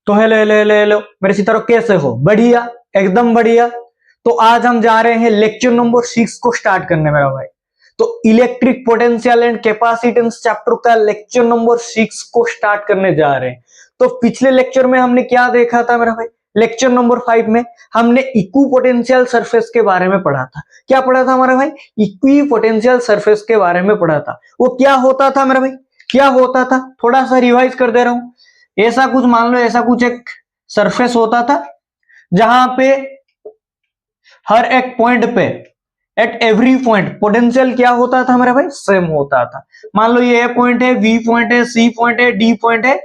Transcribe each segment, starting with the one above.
तो hello hello hello hello मेरे सितारों, कैसे हो? बढ़िया, एकदम बढ़िया। तो आज हम जा रहे हैं लेक्चर नंबर 6 को स्टार्ट करने मेरा भाई। तो electric potential and capacitance chapter का लेक्चर नंबर 6 को स्टार्ट करने जा रहे हैं। तो पिछले लेक्चर में हमने क्या देखा था मेरा भाई? लेक्चर नंबर 5 में हमने इक्विपोटेंशियल सरफेस के बारे में पढ़ा था। क्या पढ़ा था हमारा भाई? इक्विपोटेंशियल सरफेस के बारे में पढ़ा था। वो क्या होता था मेरा भाई? क्या होता था? थोड़ा सा रिवाइज कर दे रहा हूं। ऐसा कुछ मान लो, ऐसा कुछ एक सरफेस होता था जहां पे हर एक पॉइंट पे, एट एवरी पॉइंट, पोटेंशियल क्या होता था मेरा भाई? सेम होता था। मान लो ये पॉइंट है, बी पॉइंट है, सी पॉइंट है, डी पॉइंट है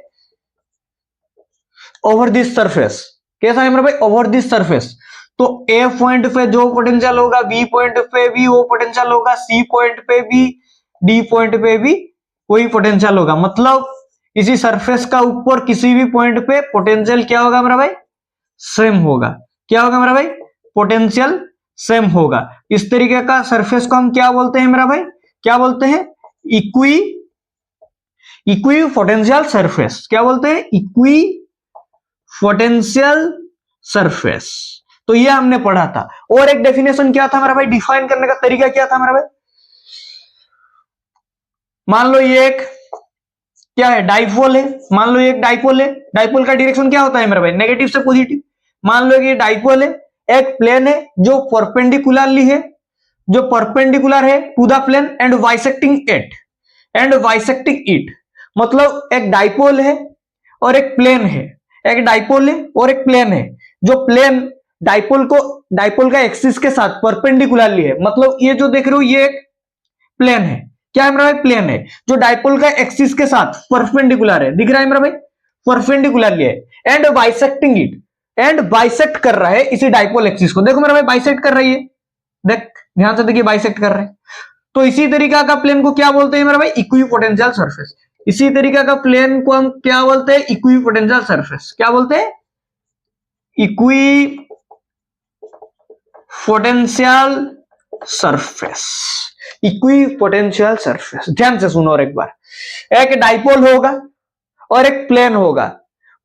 ओवर दिस सरफेस। कैसा है मेरा भाई? Over this surface. तो ए पॉइंट पे जो पोटेंशियल होगा, बी पॉइंट पे भी वो पोटेंशियल होगा, सी पॉइंट पे भी, डी पॉइंट पे भी वही पोटेंशियल होगा। मतलब इसी सरफेस का ऊपर किसी भी पॉइंट पे पोटेंशियल क्या होगा मेरा भाई? सेम होगा। क्या होगा मेरा भाई? पोटेंशियल सेम होगा। इस तरीके का सरफेस को हम क्या बोलते हैं मेरा भाई? क्या बोलते हैं? Equi potential surface. क्या बोलते हैं? Equi potential surface. तो ये हमने पढ़ा था। और एक डेफिनेशन क्या था मेरा भाई? डिफाइन करने का तरीका क्या था मेरा भाई? मान लो ये एक क्या है? डाइपोल है। मान लो ये एक डाइपोल है। डाइपोल का डायरेक्शन क्या होता है मेरा भाई? नेगेटिव से पॉजिटिव। मान लो ये डाइपोल है, एक प्लेन है जो परपेंडिकुलरली है, जो परपेंडिकुलर है to the plane and bisecting it. मतलब एक डाइपोल है और एक प्लेन है। एक डाइपोल है और एक प्लेन है। जो प्लेन डाइपोल का एक्सिस के साथ परपेंडिकुलरली है। मतलब ये जो देख रहे हो ये एक प्लेन है। क्या है मेरा भाई? प्लेन है जो डाइपोल का एक्सिस के साथ परपेंडिकुलर है। दिख रहा है मेरा भाई? परपेंडिकुलरली है and bisecting it, and bisect कर रहा है इसी डाइपोल एक्सिस को। देखो मेरा भाई, बाइसेक्ट कर रही है। देख, ध्यान से देखिए, बाइसेक्ट कर रहे हैं। तो इसी तरीका का प्लेन को क्या बोलते हैं मेरा भाई? Equipotential surface. इसी तरीका का प्लेन को हम क्या बोलते हैं? Equipotential surface. क्या बोलते हैं? Equipotential surface. Equipotential surface. ध्यान से सुनो और एक बार। एक डाइपोल होगा और एक प्लेन होगा।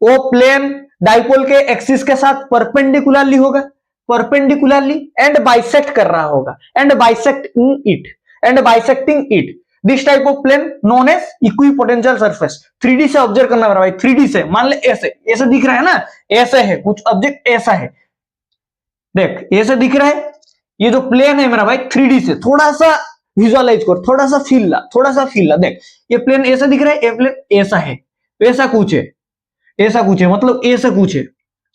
वो प्लेन डाइपोल के एक्सिस के साथ परपेंडिकुलरली होगा, परपेंडिकुलरली एंड बाइसेक्ट कर रहा होगा, and bisecting it this type of plane known as equipotential surface. 3D से ऑब्जर्व करना मेरा भाई, 3D से। मान ले ऐसे ऐसे दिख रहा है ना, ऐसे है कुछ ऑब्जेक्ट, ऐसा है। देख, ऐसे दिख रहा है ये जो प्लेन है मेरा भाई। 3D से थोड़ा सा विजुअलाइज कर, थोड़ा सा फील ला, थोड़ा सा फील ला। देख, ये प्लेन ऐसा दिख रहा है, ये प्लेन ऐसा है, ऐसा कुछ है, ऐसा कुछ है। मतलब ऐसा कुछ है।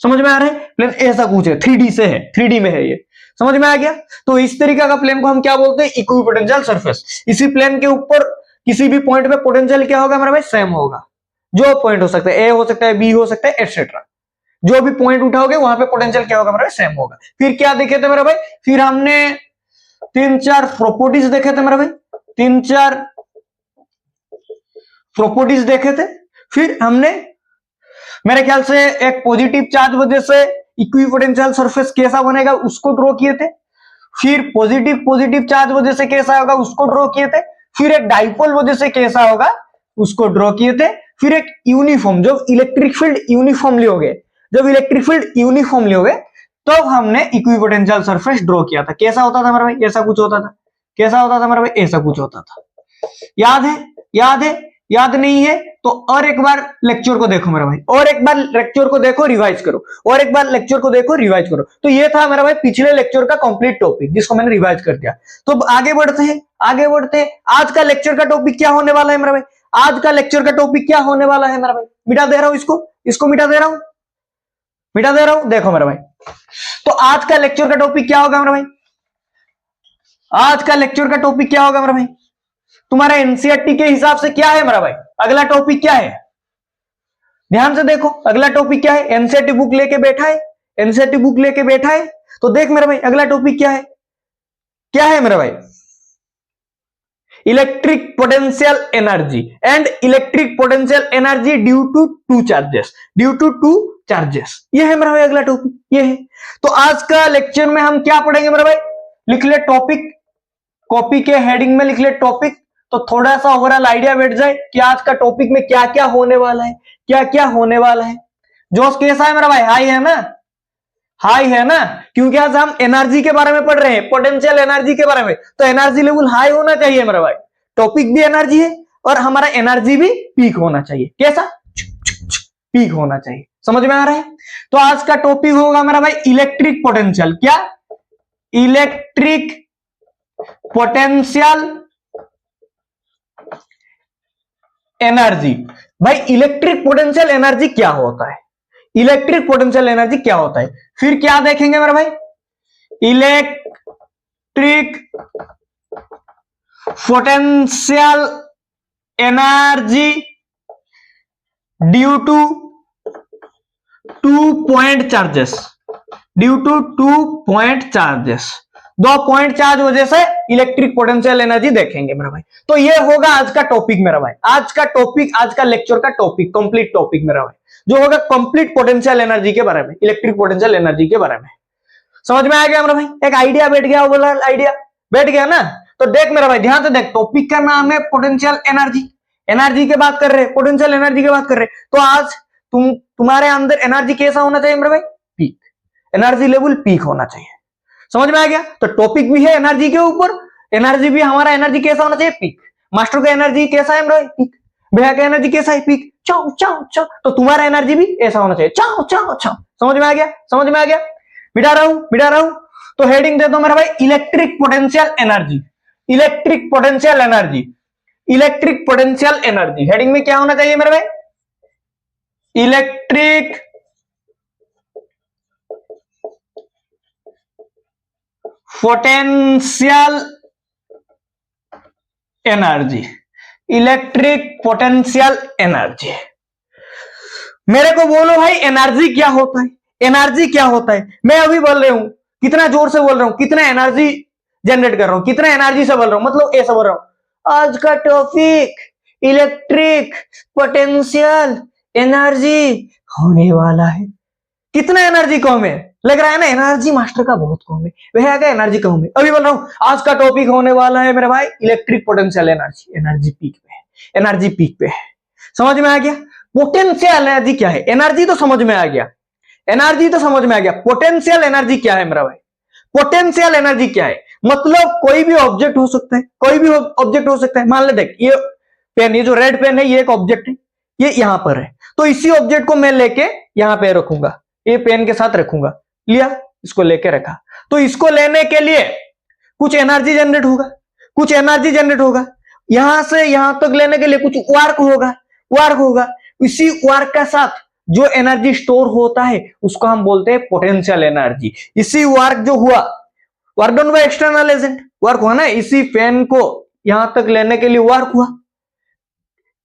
समझ में आ रहा है? प्लेन ऐसा कुछ है, 3D से है, 3D में है ये। समझ में आ गया? तो इस तरीके का प्लेन को हम क्या बोलते हैं? Equipotential surface. इसी प्लेन के ऊपर किसी भी पॉइंट पे पोटेंशियल क्या होगा मेरा भाई? सेम होगा। जो पॉइंट हो सकता है, ए हो सकता है, बी हो सकता है, एटसेट्रा। जो भी पॉइंट उठाओगे वहां पे पोटेंशियल क्या होगा मेरा भाई? सेम होगा। फिर क्या देखे थे मेरा भाई? फिर हमने 3-4 प्रॉपर्टीज देखे थे मेरा भाई। 3-4 प्रॉपर्टीज देखे थे। फिर हमने मेरे ख्याल से एक पॉजिटिव चार्ज वजह से इक्विपोटेंशियल सरफेस कैसा बनेगा उसको ड्रॉ किए थे। फिर पॉजिटिव चार्ज वजह से कैसा होगा उसको ड्रॉ किए थे। फिर एक डाइपोल वजह से कैसा होगा उसको ड्रॉ किए थे। फिर एक यूनिफॉर्म, जब इलेक्ट्रिक फील्ड यूनिफॉर्मली हो गए, तब हमने इक्विपोटेंशियल सरफेस ड्रॉ किया था। कैसा होता था मेरा भाई? ऐसा कुछ होता था। कैसा होता था मेरा भाई? ऐसा कुछ होता था। याद है? याद है? याद नहीं है तो और एक बार लेक्चर को देखो मेरा भाई, और एक बार लेक्चर को देखो, रिवाइज करो, और एक बार लेक्चर को देखो, रिवाइज करो। तो ये था मेरा भाई पिछले लेक्चर का कंप्लीट टॉपिक, जिसको मैंने रिवाइज कर दिया। तो आगे बढ़ते हैं, आगे बढ़ते हैं। आज का लेक्चर का टॉपिक क्या होने वाला है मेरा भाई? आज का लेक्चर का टॉपिक क्या होने वाला है मेरा भाई? मिटा दे रहा हूं इसको मिटा दे रहा हूं, मिटा दे रहा हूं। देखो मेरा भाई, तो आज का लेक्चर का टॉपिक क्या होगा मेरा भाई? आज का लेक्चर का टॉपिक क्या होगा मेरा भाई? तुम्हारा एनसीईआरटी के हिसाब से क्या है मेरा भाई? अगला टॉपिक क्या है? ध्यान से देखो, अगला टॉपिक क्या है? एनसीईआरटी बुक लेके बैठा है, एनसीईआरटी बुक लेके बैठा है। तो देख मेरा भाई, अगला टॉपिक क्या है? क्या है मेरा भाई? Electric potential energy and electric potential energy due to two charges, ये है मेरा भाई अगला टॉपिक, ये है। तो आज का लेक्चर में हम क्या पढ़ेंगे मेरा भाई? लिख ले टॉपिक, कॉपी के हेडिंग में लिख ले टॉपिक। तो थोड़ा सा ओवरऑल आइडिया बैठ जाए कि आज का टॉपिक में क्या क्या होने वाला है, क्या क्या होने वाला है। जोश कैसा है मेरा भाई, हाई है ना, हाई है ना, क्योंकि आज हम एनर्जी के बारे में पढ़ रहे हैं, पोटेंशियल एनर्जी के बारे में, तो एनर्जी लेवल हाई होना चाहिए मेरा भाई। टॉपिक भी एनर्जी है और हमारा एनर्जी भी पीक होना चाहिए। कैसा, पीक होना चाहिए। समझ में आ रहा है? तो आज का टॉपिक होगा मेरा भाई इलेक्ट्रिक पोटेंशियल। क्या, इलेक्ट्रिक पोटेंशियल एनर्जी। भाई इलेक्ट्रिक पोटेंशियल एनर्जी क्या होता है, इलेक्ट्रिक पोटेंशियल एनर्जी क्या होता है, फिर क्या देखेंगे मेरा भाई, electric potential energy due to 2 point charges, due to 2 point charges, 2 point charge वजह से इलेक्ट्रिक पोटेंशियल एनर्जी देखेंगे मेरा भाई। तो ये होगा आज का टॉपिक मेरा भाई, आज का टॉपिक, आज का लेक्चर का टॉपिक, कंप्लीट टॉपिक मेरा भाई, जो होगा कंप्लीट पोटेंशियल एनर्जी के बारे में, इलेक्ट्रिक पोटेंशियल एनर्जी के बारे में। समझ में आ गया मेरा भाई, एक आइडिया बैठ गया, बोला आइडिया बैठ गया ना। तो देख मेरा भाई, ध्यान से देख, टॉपिक का नाम है पोटेंशियल एनर्जी, एनर्जी की बात कर रहे हैं, पोटेंशियल एनर्जी की बात कर रहे हैं। तो आज तुम्हारे अंदर एनर्जी कैसा होना चाहिए मेरे भाई, पीक, एनर्जी लेवल पीक होना चाहिए। समझ में आ गया? तो टॉपिक भी है एनर्जी के ऊपर, एनर्जी भी हमारा, एनर्जी कैसा होना चाहिए, पीक। मास्टर का एनर्जी कैसा है मेरे भाई, पीक। भैया का एनर्जी कैसा है, पीक। चाओ चाओ चाओ, तो तुम्हारा एनर्जी भी ऐसा होना चाहिए, चाओ चाओ चाओ। समझ में आ गया, समझ में आ गया, मिटा रहा हूं। तो हेडिंग दे दो मेरा भाई, electric potential energy, electric potential energy, electric potential energy. Heading में क्या होना चाहिए मेरे भाई, electric potential energy, electric potential energy. मेरे को बोलो भाई एनर्जी क्या होता है, एनर्जी क्या होता है। मैं अभी बोल रहा हूं, कितना जोर से बोल रहा हूं, कितना एनर्जी जनरेट कर रहा हूं, कितना एनर्जी से बोल रहा हूं, मतलब ऐसा बोल रहा हूं। आज का टॉपिक इलेक्ट्रिक पोटेंशियल एनर्जी होने वाला है। कितना एनर्जी कम है, लग रहा है ना, एनर्जी मास्टर का बहुत कम है, वह आगे एनर्जी कम है। अभी बोल रहा हूं, आज का टॉपिक होने वाला है मेरे भाई electric potential energy, energy peak पे है, एनर्जी पीक पे है। समझ में आ गया? पोटेंशियल एनर्जी क्या है, एनर्जी तो समझ में आ गया, एनर्जी तो समझ में आ गया, पोटेंशियल एनर्जी क्या है मेरा भाई, पोटेंशियल एनर्जी क्या है, मतलब कोई भी ऑब्जेक्ट हो सकता है, कोई भी ऑब्जेक्ट हो सकता है। मान ले देख, ये पेन, ये जो रेड पेन है, ये एक ऑब्जेक्ट है, ये यहां पर है, तो इसी ऑब्जेक्ट को मैं लेके यहां पे रखूंगा, ये पेन के साथ रखूंगा, लिया, इसको लेके रखा, तो इसको लेने के लिए कुछ एनर्जी जनरेट होगा, कुछ एनर्जी जनरेट होगा, यहां से यहां तक लेने के लिए कुछ वर्क होगा, वर्क होगा, इसी वर्क के साथ जो एनर्जी स्टोर होता है उसको हम बोलते हैं पोटेंशियल एनर्जी। इसी वर्क जो हुआ, work done by external agent, work हुआ ना, इसी पेन को यहां तक लेने के लिए वर्क हुआ,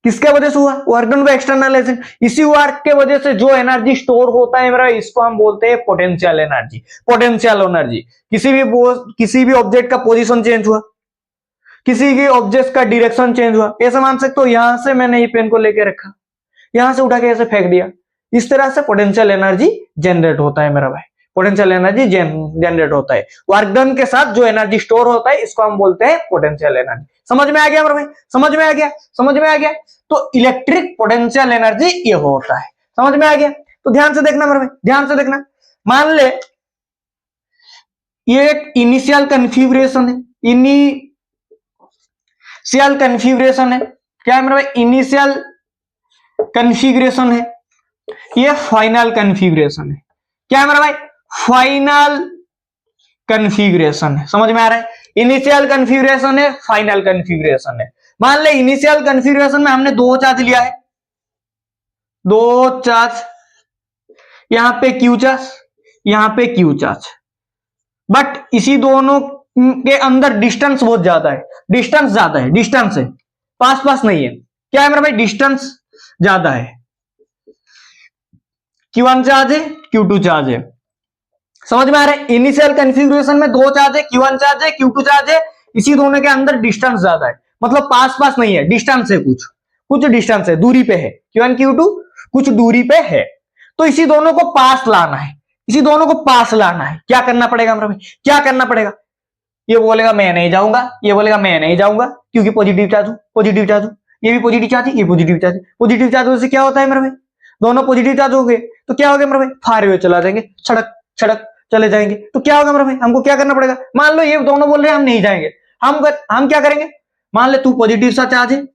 किसके वजह से हुआ, work done by external agent. इसी वर्क के वजह से जो एनर्जी स्टोर होता है मेरा, इसको हम बोलते हैं पोटेंशियल एनर्जी, पोटेंशियल एनर्जी। किसी भी ऑब्जेक्ट का पोजीशन चेंज हुआ, किसी भी ऑब्जेक्ट का डायरेक्शन चेंज हुआ, ऐसा मान सकते हो, यहां से मैंने ये पेन को लेके रखा, यहां से उठा के ऐसे फेंक दिया, इस तरह से पोटेंशियल एनर्जी जनरेट होता है मेरा भाई, पोटेंशियल एनर्जी जनरेट होता है। वर्क डन के साथ जो एनर्जी स्टोर होता है इसको हम बोलते हैं पोटेंशियल एनर्जी। समझ में आ गया मेरा भाई, समझ में आ गया, समझ में आ गया। तो इलेक्ट्रिक पोटेंशियल एनर्जी ये होता है, समझ में आ गया। तो ध्यान से देखना मेरा भाई, ध्यान से देखना। मान ले ये एक इनिशियल कन्फिगरेशन है, इनिशियल कन्फिगरेशन है, क्या है मेरा भाई, इनिशियल कन्फिगरेशन है, ये फाइनल कन्फिगरेशन है, क्या है मेरा भाई, फाइनल कन्फिगरेशन है। समझ में आ रहा है? इनिशियल कन्फिगरेशन है, फाइनल कन्फिगरेशन है। मान ले इनिशियल कन्फिगरेशन में हमने 2 चार्ज लिया है, 2 चार्ज, यहां पे क्यू चार्ज, यहां पे क्यू चार्ज, बट इसी दोनों के अंदर डिस्टेंस बहुत ज्यादा है, डिस्टेंस ज्यादा है, डिस्टेंस है, पास पास नहीं है। क्या है मेरा भाई, डिस्टेंस ज्यादा है, Q1 चार्ज है, Q2 चार्ज है। समझ में आ रहा है? इनिशियल कन्फिगरेशन में 2 चार्ज है, Q1 चार्ज है, Q2 चार्ज है, इसी दोनों के अंदर डिस्टेंस ज्यादा है, मतलब पास पास नहीं है, डिस्टेंस है, कुछ डिस्टेंस है, दूरी पे है, Q1 Q2 कुछ दूरी पे है। तो इसी दोनों को पास लाना है, इसी दोनों को पास लाना है। क्या करना पड़ेगा मेरा भाई, क्या करना पड़ेगा, ये बोलेगा मैं नहीं जाऊंगा, ये बोलेगा मैं नहीं जाऊंगा, क्योंकि पॉजिटिव चार्ज हूं, पॉजिटिव चार्ज हूं, ये भी पॉजिटिव चार्ज है, ये पॉजिटिव चार्ज है। पॉजिटिव चार्ज से क्या होता है मेरा भाई, दोनों पॉजिटिव चार्ज हो गए तो क्या हो गया मेरे भाई, फार वे चला जाएंगे, सड़क सड़क चले जाएंगे। तो क्या होगा मेरे भाई, हमको क्या करना पड़ेगा, मान लो ये दोनों बोल रहे हैं हम नहीं जाएंगे, हम क्या करेंगे, मान ले तू पॉजिटिव सा चार्ज है,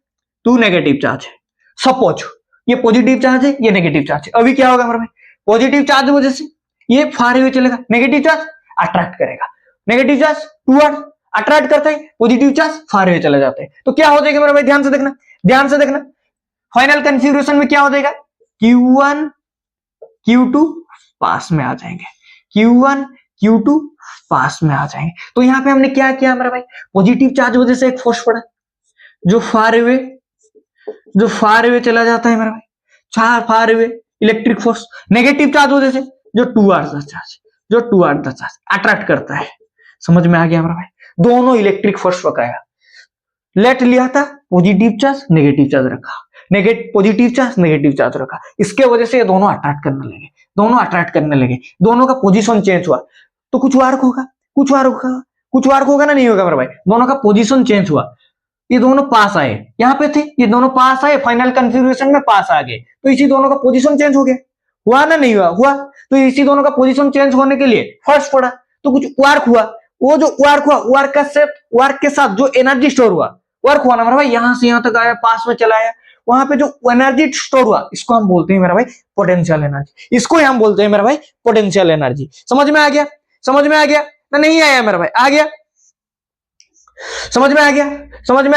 तू नेगेटिव चार्ज है, सपोज ये पॉजिटिव चार्ज है, ये नेगेटिव चार्ज है। अभी क्या होगा मेरे भाई, पॉजिटिव चार्ज की वजह से ये फार वे चलेगा, नेगेटिव चार्ज अट्रैक्ट करेगा, नेगेटिव चार्ज टूवर्ड अट्रैक्ट करता है, पॉजिटिव चार्ज फार वे चले जाते हैं। तो क्या हो जाएगा मेरे भाई, ध्यान से देखना, ध्यान से देखना, फाइनल कॉन्फ़िगरेशन में क्या हो जाएगा, Q1 Q2 पास में आ जाएंगे, Q1 Q2 पास में आ जाएंगे। तो यहां पे हमने क्या किया मेरा भाई, पॉजिटिव चार्ज वजह से एक फोर्स पड़ा जो फार वे चला जाता है मेरा भाई, चार फार वे इलेक्ट्रिक फोर्स, नेगेटिव चार्ज वजह से जो टूवर्ड द चार्ज अट्रैक्ट करता है। समझ में आ गया मेरा भाई, दोनों इलेक्ट्रिक फोर्स पकाया, लेट लिया था, पॉजिटिव चार्ज नेगेटिव चार्ज रखा, पॉजिटिव चार्ज नेगेटिव चार्ज रखा, इसके वजह से ये दोनों अट्रैक्ट करने लगे, दोनों का पोजीशन चेंज हुआ तो कुछ वार्क होगा ना, नहीं होगा मेरा भाई, दोनों का पोजीशन चेंज हुआ, ये दोनों पास आए, यहाँ पे थे ये दोनों पास आए, फाइनल कॉन्फ़िगरेशन में पास आ गए, तो इसी दोनों का पोजीशन चेंज हो गया, हुआ ना, नहीं हुआ, तो इसी दोनों का पोजीशन चेंज होने के लिए फर्स्ट पड़ा तो कुछ वार्क हुआ, वो जो वार्क के साथ जो एनर्जी स्टोर हुआ, वर्क हुआ ना मेरा भाई, यहां से यहां तक आया, पास में चला आया, वहां पे जो एनर्जी स्टोर हुआ इसको हम बोलते हैं मेरा भाई पोटेंशियल एनर्जी, इसको हम बोलते हैं मेरा भाई पोटेंशियल एनर्जी। समझ में आ गया ना, नहीं आया मेरा भाई, आ गया, समझ में आ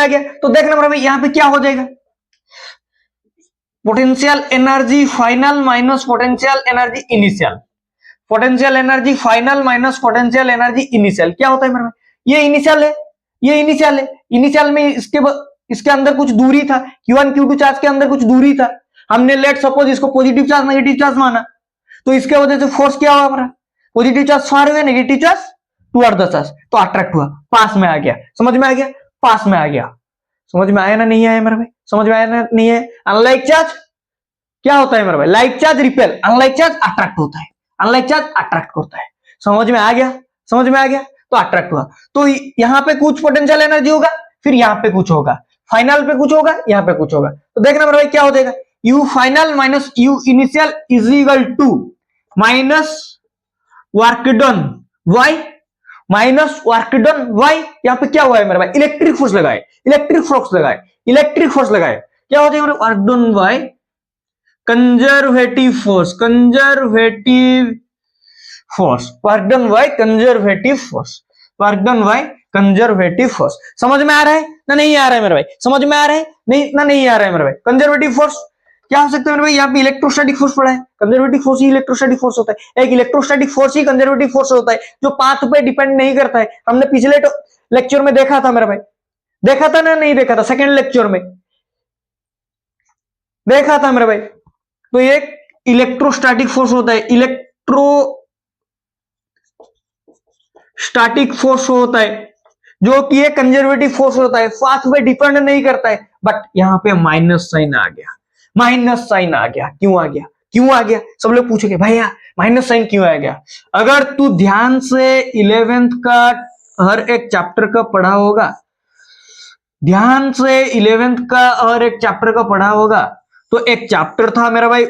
गया। तो देखना मेरा भाई यहाँ पे क्या हो जाएगा, potential energy final minus potential energy initial, potential energy final minus potential energy initial, क्या होता है मेरा भाई, ये इनिशियल है, इनिशियल में इसके अंदर कुछ दूरी था, Q1 Q2 चार्ज के अंदर कुछ दूरी था, हमने लेट सपोज इसको पॉजिटिव चार्ज नेगेटिव चार्ज माना, तो इसके वजह से फोर्स क्या हुआ हमारा, पॉजिटिव चार्ज फार हुए, negative charge toward the charge, तो अट्रैक्ट हुआ, पास में आ गया, समझ में आ गया, पास में आ गया, समझ में आया ना, नहीं आया मेरा भाई, समझ में आया ना, नहीं है। अनलाइक चार्ज क्या होता है मेरा भाई, like charge repel, unlike charge attract होता है, अनलाइक चार्ज अट्रैक्ट करता है, समझ में आ गया, तो अट्रैक्ट हुआ, तो यहाँ पे कुछ पोटेंशियल एनर्जी होगा, फिर यहाँ पे कुछ होगा, फाइनल पे कुछ होगा, यहाँ पे कुछ होगा, तो देखना मेरा भाई क्या हो जाएगा, U final minus U initial is equal to minus work done Y minus work done Y, यहाँ पे क्या हुआ है मेरा भाई, इलेक्ट्रिक फोर्स लगाए, क्या हो जाएगा work done Y, conservative force, work done Y conservative force, समझ में आ रहा है ना, नहीं आ रहा है मेरे भाई, समझ में आ रहा है, नहीं आ रहा है मेरे भाई। कंजर्वेटिव फोर्स क्या हो सकता है मेरे भाई, यहाँ पे इलेक्ट्रोस्टैटिक फोर्स पड़ा है, कंजर्वेटिव फोर्स ही इलेक्ट्रोस्टैटिक फोर्स होता है, एक इलेक्ट्रोस्टैटिक फोर्स ही कंजर्वेटिव फोर्स होता है, जो पाथ पे डिपेंड नहीं करता है, हमने पिछले लेक्चर में देखा था मेरे भाई, देखा था ना, नहीं देखा था, सेकेंड लेक्चर में देखा था मेरे भाई। तो ये इलेक्ट्रोस्टैटिक फोर्स होता है, इलेक्ट्रोस्टैटिक फोर्स होता है, जो कि एक कंजर्वेटिव फोर्स होता है, पाथ पे डिपेंड नहीं करता है, बट यहाँ पे माइनस साइन आ गया, क्यों आ गया, सब लोग पूछेंगे भैया माइनस साइन क्यों आ गया। अगर तू ध्यान से 11th का हर एक चैप्टर का पढ़ा होगा, तो एक चैप्टर था मेरा भाई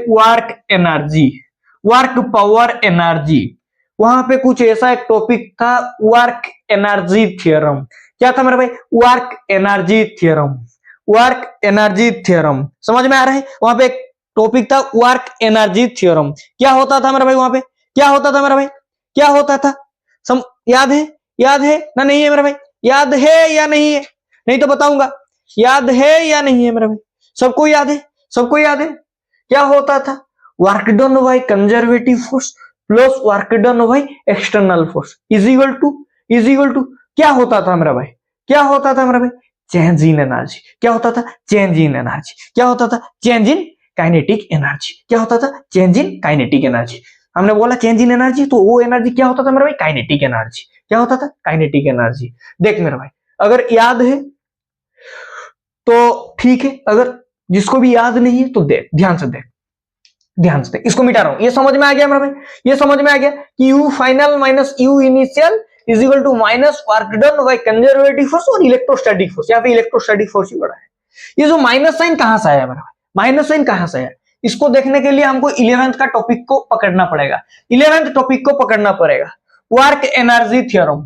वर्क पावर एनर्जी, वहां पे कुछ ऐसा एक टॉपिक था वर्क एनर्जी थ्योरम, क्या था मेरा भाई, वर्क एनर्जी थ्योरम, समझ में आ रहा है, वहां पे एक टॉपिक था वर्क एनर्जी थ्योरम, क्या होता था मेरा भाई, वहां पे क्या होता था मेरा भाई, याद है ना, नहीं है मेरा भाई, याद है या नहीं है, नहीं तो बताऊंगा, याद है या नहीं है मेरा भाई, सबको याद है, क्या होता था, work done by conservative force plus work done by external force is equal to क्या होता था मेरा भाई, चेंज इन एनर्जी, क्या होता था, चेंज इन काइनेटिक एनर्जी, हमने बोला चेंज इन एनर्जी, तो वो एनर्जी क्या होता था मेरा भाई, काइनेटिक एनर्जी, देख मेरा भाई, अगर याद है तो ठीक है, अगर जिसको भी याद नहीं है तो देख, ध्यान से देख, इसको मिटा रहा हूं, ये समझ में आ गया मेरा भाई, कि U final minus U initial is equal to minus work done by conservative force और इलेक्ट्रोस्टैटिक फोर्स, यहाँ पे इलेक्ट्रोस्टैटिक फोर्स ही बड़ा है। ये जो माइनस साइन कहां से आया मेरा भाई, इसको देखने के लिए हमको 11th का टॉपिक को पकड़ना पड़ेगा, 11th टॉपिक को पकड़ना पड़ेगा, work energy theorem,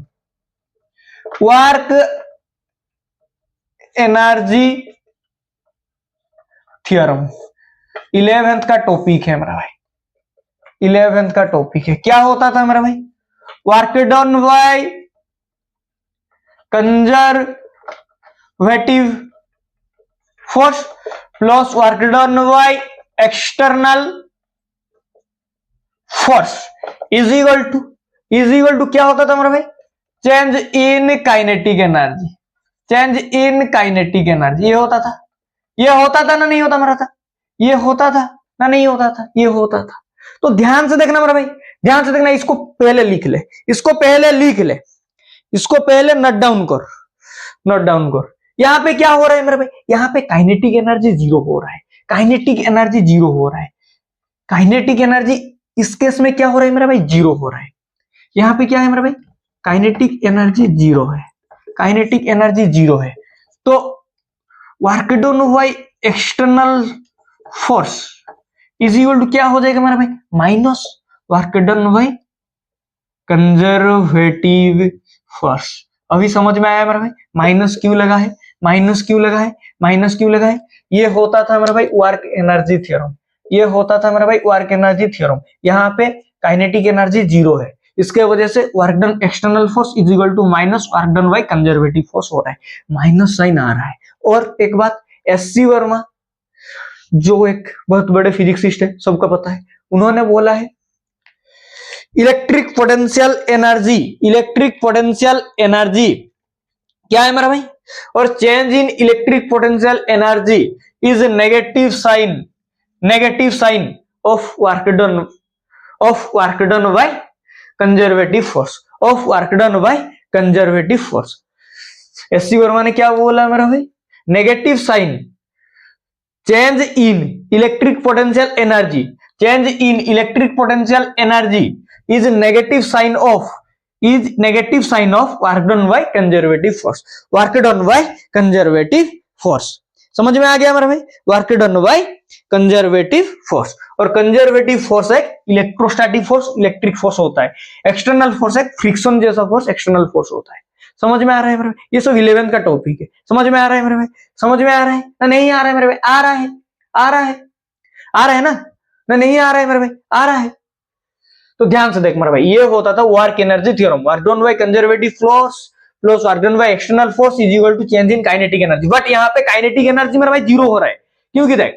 work energy theorem 11th का टॉपिक है मेरा भाई, 11th का टॉपिक है। क्या होता था मेरा भाई, work done by conservative force plus work done by external force is equal to क्या होता था मेरा भाई, change in kinetic energy, change in kinetic energy. ये होता था, ये होता था ना नहीं होता मेरा था, ये होता था ना नहीं होता था, ये होता था। तो ध्यान से देखना मेरा भाई, ध्यान से देखना, इसको पहले लिख ले, इसको पहले लिख ले, इसको पहले नोट डाउन कर, नोट डाउन कर। यहां पे क्या हो रहा है मेरे भाई, यहां पे काइनेटिक एनर्जी जीरो हो रहा है, काइनेटिक एनर्जी जीरो हो रहा है, काइनेटिक एनर्जी इस केस में क्या हो रहा है मेरा भाई, जीरो हो रहा है। यहां पे क्या है मेरा भाई, काइनेटिक एनर्जी जीरो है, काइनेटिक एनर्जी जीरो है। तो work done by external force is equal to क्या हो जाएगा मेरा भाई, minus work done by conservative force. अभी समझ में आया मेरा भाई, माइनस क्यों लगा है, माइनस क्यों लगा है, माइनस क्यों लगा है। ये होता था मेरा भाई वर्क एनर्जी थ्योरम, ये होता था मेरा भाई वर्क एनर्जी थ्योरम। यहाँ पे काइनेटिक एनर्जी जीरो है, इसके वजह से work done external force is equal to minus work done by conservative force हो रहा है, माइनस साइन आ रहा है। और एक बात, एससी वर्मा जो एक बहुत बड़े फिजिक्सिस्ट है, सबका पता है, उन्होंने बोला है electric potential energy, electric potential energy क्या है मेरा भाई, और change in electric potential energy is negative sign, negative sign of work done by conservative force, of work done by conservative force. SC Verma ने क्या बोला मेरा भाई, negative sign change in electric potential energy, change in electric potential energy is negative sign of, is negative sign of work done by conservative force, work done by conservative force. समझ में आ गया मेरा भाई, work done by conservative force. और conservative force एक electrostatic force, electric force होता है, एक्सटर्नल फोर्स एक फ्रिक्शन जैसा फोर्स, एक्सटर्नल फोर्स होता है। समझ में आ रहा है मेरे भाई, ये सब 11th का टॉपिक है। समझ में आ रहा है मेरे भाई, समझ में आ रहा है ना नहीं आ रहा है मेरे भाई, आ रहा है, आ रहा है, आ रहा है ना नहीं आ रहा है मेरे भाई, आ रहा है। तो ध्यान से देख मेरे भाई, ये होता था work energy theorem, work done by conservative force plus work done by external force is equal to change in kinetic energy. But यहाँ पे काइनेटिक एनर्जी मेरा भाई जीरो हो रहा है, क्योंकि देख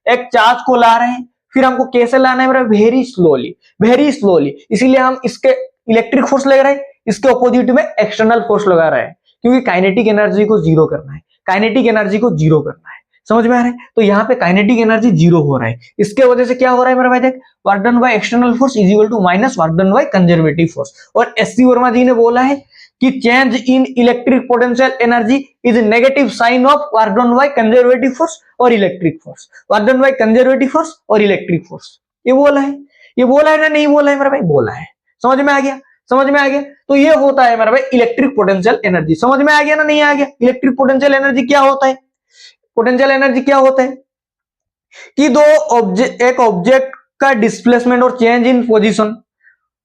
एक चार्ज को ला रहे हैं, फिर हमको कैसे लाना है मेरा, वेरी स्लोली, वेरी स्लोली, इसीलिए हम इसके इलेक्ट्रिक फोर्स लगा रहे हैं, इसके ऑपोजिट में एक्सटर्नल फोर्स लगा रहे हैं, क्योंकि काइनेटिक एनर्जी को जीरो करना है, काइनेटिक एनर्जी को जीरो करना है। समझ में आ रहा है, तो यहाँ पे काइनेटिक एनर्जी जीरो हो रहा है, इसके वजह से क्या हो रहा है मेरा भाई, देख work done by external force is equal to minus work done by conservative force. और एससी वर्मा जी ने बोला है कि change in electric potential energy is negative sign of work done by conservative force और electric force, work done by conservative force और electric force. ये बोला है, ये बोला है ना नहीं बोला है मेरा भाई, बोला है। समझ में आ गया, समझ में आ गया। तो ये होता है मेरा भाई इलेक्ट्रिक पोटेंशियल एनर्जी। समझ में आ गया ना नहीं आ गया, इलेक्ट्रिक पोटेंशियल एनर्जी क्या होता है, पोटेंशियल एनर्जी क्या होता है कि दो ऑब्जेक्ट, एक ऑब्जेक्ट का डिस्प्लेसमेंट और चेंज इन पोजीशन।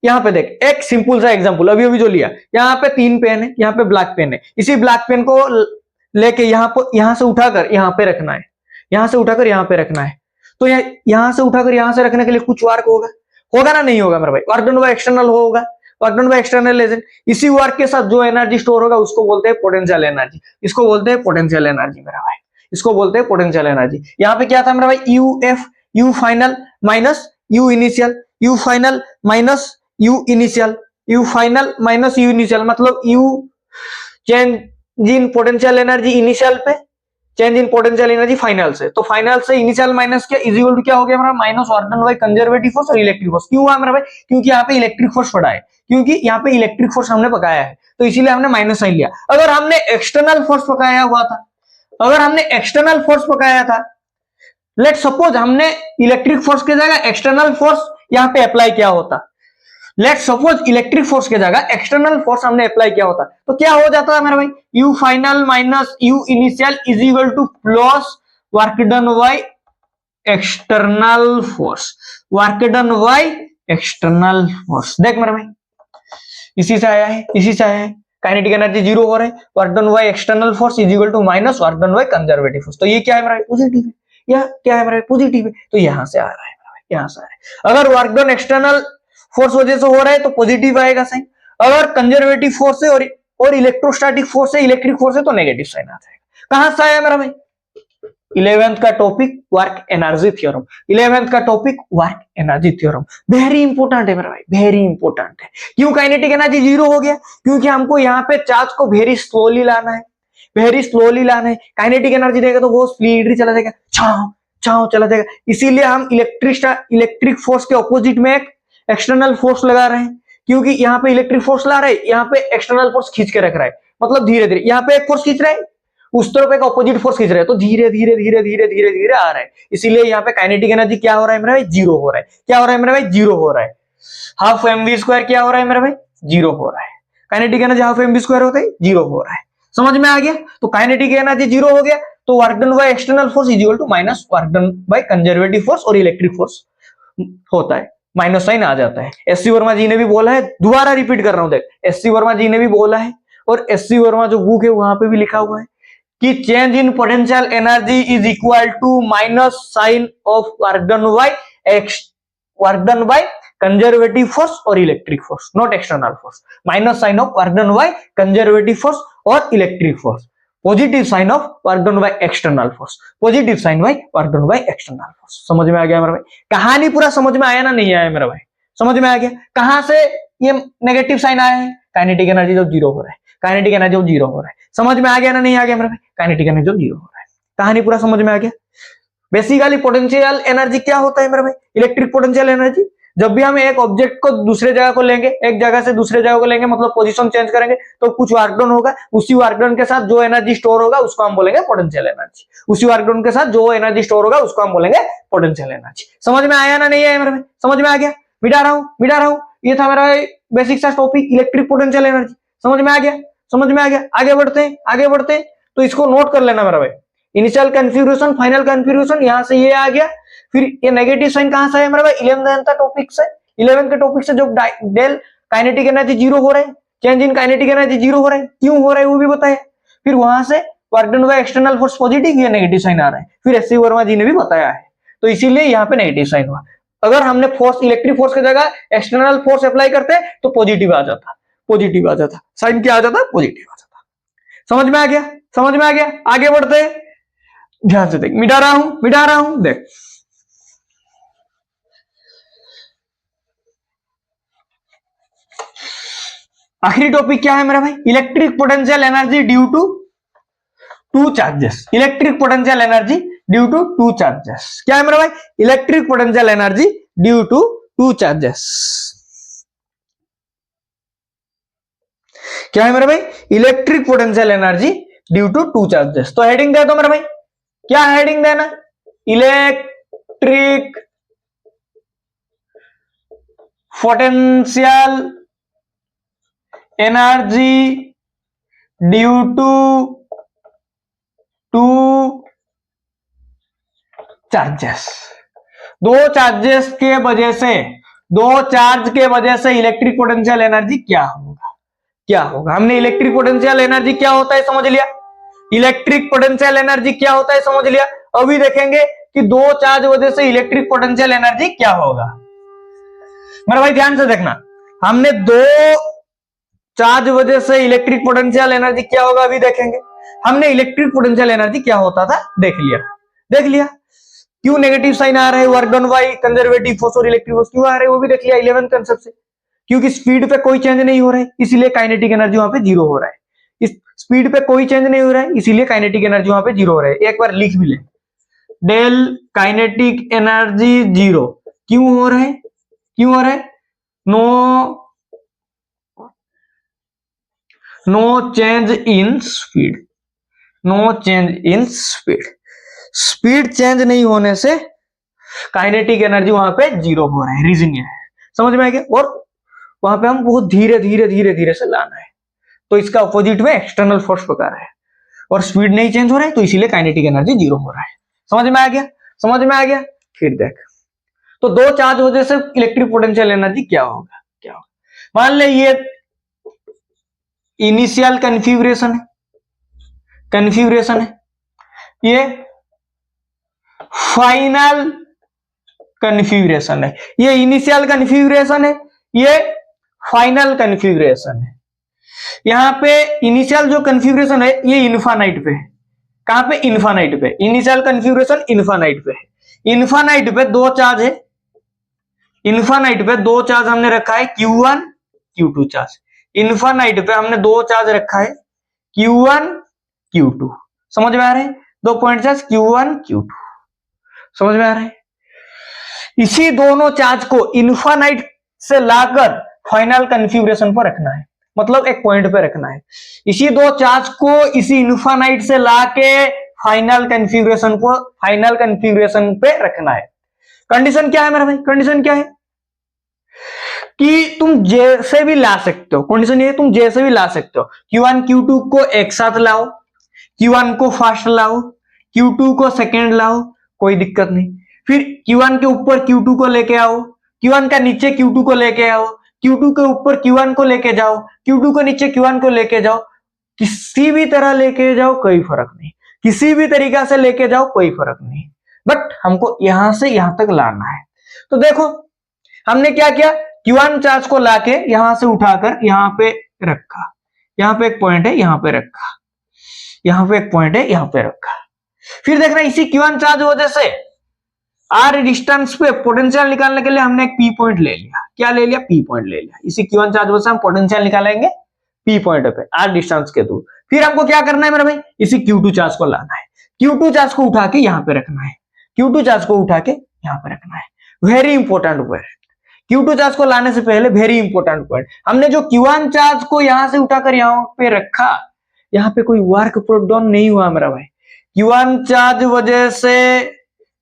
यहां पे देख एक सिंपल सा एग्जांपल अभी अभी जो लिया, यहाँ पे 3 पेन है, यहाँ पे ब्लैक पेन है, इसी ब्लैक पेन को लेके यहां से उठाकर यहाँ पे रखना है, यहां से उठाकर यहाँ पे रखना है। तो यहां से उठाकर यहां से रखने के लिए कुछ वर्क होगा, होगा ना नहीं होगा मेरा भाई, वर्क डन बाय एक्सटर्नल होगा, work done by external agent. इसी वर्क के साथ जो एनर्जी स्टोर होगा उसको बोलते हैं पोटेंशियल एनर्जी, इसको बोलते हैं पोटेंशियल एनर्जी मेरा भाई, इसको बोलते हैं पोटेंशियल एनर्जी। यहाँ पे क्या था मेरा भाई, U F, U final minus U initial, U final minus U initial, U final minus U initial, मतलब U change in potential energy initial पे, change in potential energy final से। तो फाइनल से इनिशियल माइनस क्या, is equal to क्या हो गया मेरा, minus work done by conservative force और इलेक्ट्रिक फोर्स। क्यों हुआ मेरा भाई, क्योंकि यहाँ पे इलेक्ट्रिक फोर्स पड़ा है, क्योंकि यहाँ पे इलेक्ट्रिक फोर्स हमने पकाया है, तो इसीलिए हमने माइनस साइन लिया। अगर हमने एक्सटर्नल फोर्स पकाया हुआ था, अगर हमने एक्सटर्नल फोर्स पकाया था, लेट सपोज हमने इलेक्ट्रिक फोर्स की जगह एक्सटर्नल फोर्स यहाँ पे अप्लाई किया होता, लेट सपोज इलेक्ट्रिक फोर्स की जगह एक्सटर्नल फोर्स हमने अप्लाई किया होता, तो क्या हो जाता है मेरा भाई, U final minus U initial is equal two plus work done by external force, work done by external force. देख मेरे भाई, इसी से आया है, इसी से आया है। काइनेटिक एनर्जी जीरो हो रहा है, work done by external force is equal to minus work done by conservative force. तो ये क्या है मेरा, पॉजिटिव है। यह क्या है मेरा, पॉजिटिव है। तो यहां से आ रहा है मेरा, यहां से आ रहा है। अगर वर्क डन एक्सटर्नल फोर्स वजह से हो रहा है तो पॉजिटिव आएगा साइन, अगर कंजर्वेटिव फोर्स है और इलेक्ट्रोस्टैटिक फोर्स है, इलेक्ट्रिक फोर्स है, तो नेगेटिव साइन आ जाएगा। कहां से आया मेरा भाई, 11th का topic work energy theorem, 11th का topic work energy theorem. Very important है मेरा भाई, वेरी इंपॉर्टेंट है। क्यों काइनेटिक एनर्जी जीरो हो गया, क्योंकि हमको यहाँ पे चार्ज को वेरी स्लोली लाना है, वेरी स्लोली लाना है। काइनेटिक एनर्जी देगा तो वो स्पीडली चला जाएगा, छाव छाव चला जाएगा। इसीलिए हम इलेक्ट्रिक फोर्स के ऑपोजिट में एक एक्सटर्नल फोर्स लगा रहे हैं, क्योंकि यहाँ पे इलेक्ट्रिक फोर्स ला रहे हैं, यहाँ पे एक्सटर्नल फोर्स खींच के रख रहा है, मतलब धीरे धीरे यहाँ पे एक फोर्स खींच रहा है, उस तरफ एक ऑपोजिट फोर्स खींच रहा है, तो धीरे धीरे धीरे धीरे धीरे धीरे आ रहा है। इसीलिए यहाँ पे काइनेटिक एनर्जी क्या हो रहा है मेरा भाई, जीरो हो रहा है। क्या हो रहा है मेरा भाई, जीरो हो रहा है। हाफ mv स्क्वायर क्या हो रहा है मेरा भाई, जीरो हो रहा है। Kinetic energy half mv square होता है, जीरो हो रहा है। समझ में आ गया। तो काइनेटिक एनर्जी जीरो हो गया, तो work done by external force is equal to minus work done by conservative force और इलेक्ट्रिक फोर्स होता है, माइनस साइन आ जाता है। एससी वर्मा जी ने भी बोला है, दोबारा रिपीट कर रहा हूं, देख एससी वर्मा जी ने भी बोला है, और एससी वर्मा जो बुक है वहां पे भी लिखा हुआ है कि change in potential energy is equal to minus sign of work done by conservative force और electric force, not external force. Minus sign of work done by conservative force और electric force, positive sign of work done by external force, positive sign by work done by external force. समझ में आ गया मेरा भाई, कहानी पूरा समझ में आया ना, नहीं आया मेरा भाई, समझ में आ गया। कहां से ये नेगेटिव साइन आया है, काइनेटिक एनर्जी जब जीरो हो रहा है, काइनेटिक एनर्जी जब जीरो हो रहा है। समझ में आ गया ना, नहीं आ गया मेरा भाई, काइनेटिक एनर्जी जब जीरो हो रहा है। कहानी पूरा समझ में आ गया। बेसिकली पोटेंशियल एनर्जी क्या होता है मेरा भाई, इलेक्ट्रिक पोटेंशियल एनर्जी। जब भी हम एक ऑब्जेक्ट को दूसरे जगह को लेंगे, एक जगह से दूसरे जगह को लेंगे, मतलब पोजीशन चेंज करेंगे, तो कुछ वर्क डन होगा, उसी वर्क डन के साथ जो एनर्जी स्टोर होगा उसको हम बोलेंगे पोटेंशियल एनर्जी। उसी वर्क डन के साथ जो एनर्जी स्टोर होगा उसको हम बोलेंगे पोटेंशियल एनर्जी। समझ में आया ना, नहीं आया मेरे भाई, समझ में आ गया। मिटा रहा हूं। ये था मेरा बेसिक सा टॉपिक, इलेक्ट्रिक पोटेंशियल एनर्जी। समझ में आ गया, समझ में आ गया। आगे बढ़ते हैं, तो इसको नोट कर लेना मेरा भाई। इनिशियल कंफ्यूजन, फाइनल कंफ्यूजन, यहां से ये आ गया। फिर ये नेगेटिव साइन कहां से है मेरा भाई, 11th का टॉपिक से। 11th के टॉपिक से जो डेल काइनेटिक एनर्जी जीरो हो रहा है, change in kinetic energy zero हो रहा है, क्यों हो रहा है वो भी बताया। फिर वहां से work done by external force positive, ये नेगेटिव साइन आ रहा है, फिर एससी वर्मा जी ने भी बताया है, तो इसीलिए यहाँ पे नेगेटिव साइन हुआ। अगर हमने फोर्स, इलेक्ट्रिक फोर्स की जगह एक्सटर्नल फोर्स अप्लाई करते तो पॉजिटिव आ जाता, साइन क्या आ जाता, पॉजिटिव आ जाता। समझ में आ गया। आगे बढ़ते, ध्यान से देख, मिटा रहा हूं देख। आखिरी टॉपिक क्या है मेरा भाई, electric potential energy due to two charges. Electric potential energy due to two charges क्या है मेरा भाई, electric potential energy due to two charges. क्या है मेरा भाई, electric potential energy due to two charges. तो हेडिंग दे दो मेरा भाई, क्या हेडिंग देना, electric potential energy due to two charges. दो चार्ज के वजह से इलेक्ट्रिक पोटेंशियल एनर्जी क्या होगा। हमने इलेक्ट्रिक पोटेंशियल एनर्जी क्या होता है समझ लिया, इलेक्ट्रिक पोटेंशियल एनर्जी क्या होता है समझ लिया। अभी देखेंगे कि दो चार्ज वजह से इलेक्ट्रिक पोटेंशियल एनर्जी क्या होगा। मेरा भाई ध्यान से देखना, हमने दो चार्ज वजह से इलेक्ट्रिक पोटेंशियल एनर्जी क्या होगा अभी देखेंगे। हमने इलेक्ट्रिक पोटेंशियल एनर्जी क्या होता था देख लिया। क्यों नेगेटिव साइन आ रहा है, work done by conservative force और इलेक्ट्रिक फोर्स क्यों आ रहे हैं वो भी देख लिया 11th कंसेप्ट से। क्योंकि स्पीड पे कोई चेंज नहीं हो रहा है, इसलिए काइनेटिक एनर्जी वहां पे जीरो हो रहा है। इस स्पीड पे कोई चेंज नहीं हो रहा है, इसीलिए काइनेटिक एनर्जी वहां पे जीरो हो रहा है। एक बार लिख भी ले, डेल काइनेटिक एनर्जी जीरो क्यों हो रहा है, no change in speed, speed चेंज नहीं होने से काइनेटिक एनर्जी वहां पे जीरो हो रहा है, रीजन ये है। समझ में आ गया। और वहां पे हम बहुत धीरे से लाना है, तो इसका अपोजिट में एक्सटर्नल फोर्स पका रहा है और स्पीड नहीं चेंज हो रहा है, तो इसीलिए काइनेटिक एनर्जी जीरो हो रहा है। समझ में आ गया। समझ में आ गया? फिर देख, तो दो चार्ज वजह से इलेक्ट्रिक पोटेंशियल एनर्जी क्या होगा, क्या होगा। मान ले ये इनिशियल कन्फिग्रेशन है, कन्फिग्रेशन है, ये फाइनल कन्फिग्रेशन है, ये इनिशियल कन्फिग्रेशन है, ये फाइनल कन्फिग्रेशन है। यहां पे इनिशियल जो कन्फिग्रेशन है ये इन्फानाइट पे है। कहां पे? इन्फानाइट पे। इनिशियल कन्फिग्रेशन इन्फानाइट पे है। इन्फानाइट पे दो चार्ज है, इन्फानाइट पे दो चार्ज हमने रखा है Q1 Q2 चार्ज। इन्फानाइट पे हमने दो चार्ज रखा है Q1 Q2। समझ में आ रहे हैं? दो पॉइंट चार्ज Q1 Q2, समझ में आ रहे हैं? इसी दोनों चार्ज को इन्फानाइट से लाकर फाइनल कन्फिग्रेशन पर रखना है, मतलब एक पॉइंट पे रखना है। इसी दो चार्ज को इसी इन्फानाइट से लाके फाइनल कन्फिग्रेशन पे रखना है। कंडीशन क्या है मेरा भाई? कंडीशन क्या है कि तुम जैसे भी ला सकते हो। कंडीशन ये है तुम जैसे भी ला सकते हो। Q1 Q2 को एक साथ लाओ, Q1 को फर्स्ट लाओ, Q2 को सेकेंड लाओ, कोई दिक्कत नहीं। फिर Q1 के ऊपर Q2 को लेके आओ, Q1 का नीचे Q2 को लेके आओ, Q2 के ऊपर Q1 को लेके जाओ, Q2 को नीचे Q1 को लेके जाओ। किसी भी तरह लेके जाओ कोई फर्क नहीं, किसी भी तरीका से लेके जाओ कोई फर्क नहीं, बट हमको यहां से यहां तक लाना है। तो देखो हमने क्या किया, Q1 चार्ज को लाके यहां से उठाकर यहां पे रखा, यहां पे एक पॉइंट है, यहां पे रखा, यहां पे एक पॉइंट है, यहां पे रखा। फिर देखना इसी Q1 चार्ज वजह से R डिस्टेंस पे पोटेंशियल निकालने के लिए हमने एक P पॉइंट ले लिया। क्या ले लिया? P पॉइंट ले लिया। इसी Q1 चार्ज वजह से हम पोटेंशियल निकालेंगे P पॉइंट पे R डिस्टेंस के थ्रू। फिर हमको क्या करना है मेरे भाई? इसी Q2 चार्ज को लाना है, Q2 चार्ज को उठा के यहां पे रखना है, Q2 चार्ज को उठा के यहां पे रखना है। Very important point, Q2 charge को लाने से पहले वेरी इंपॉर्टेंट पॉइंट, हमने जो Q1 चार्ज को यहां से उठाकर यहां पे रखा, यहां पे कोई वर्क प्रोडक्ट नहीं हुआ मेरा भाई। Q1 चार्ज वजह से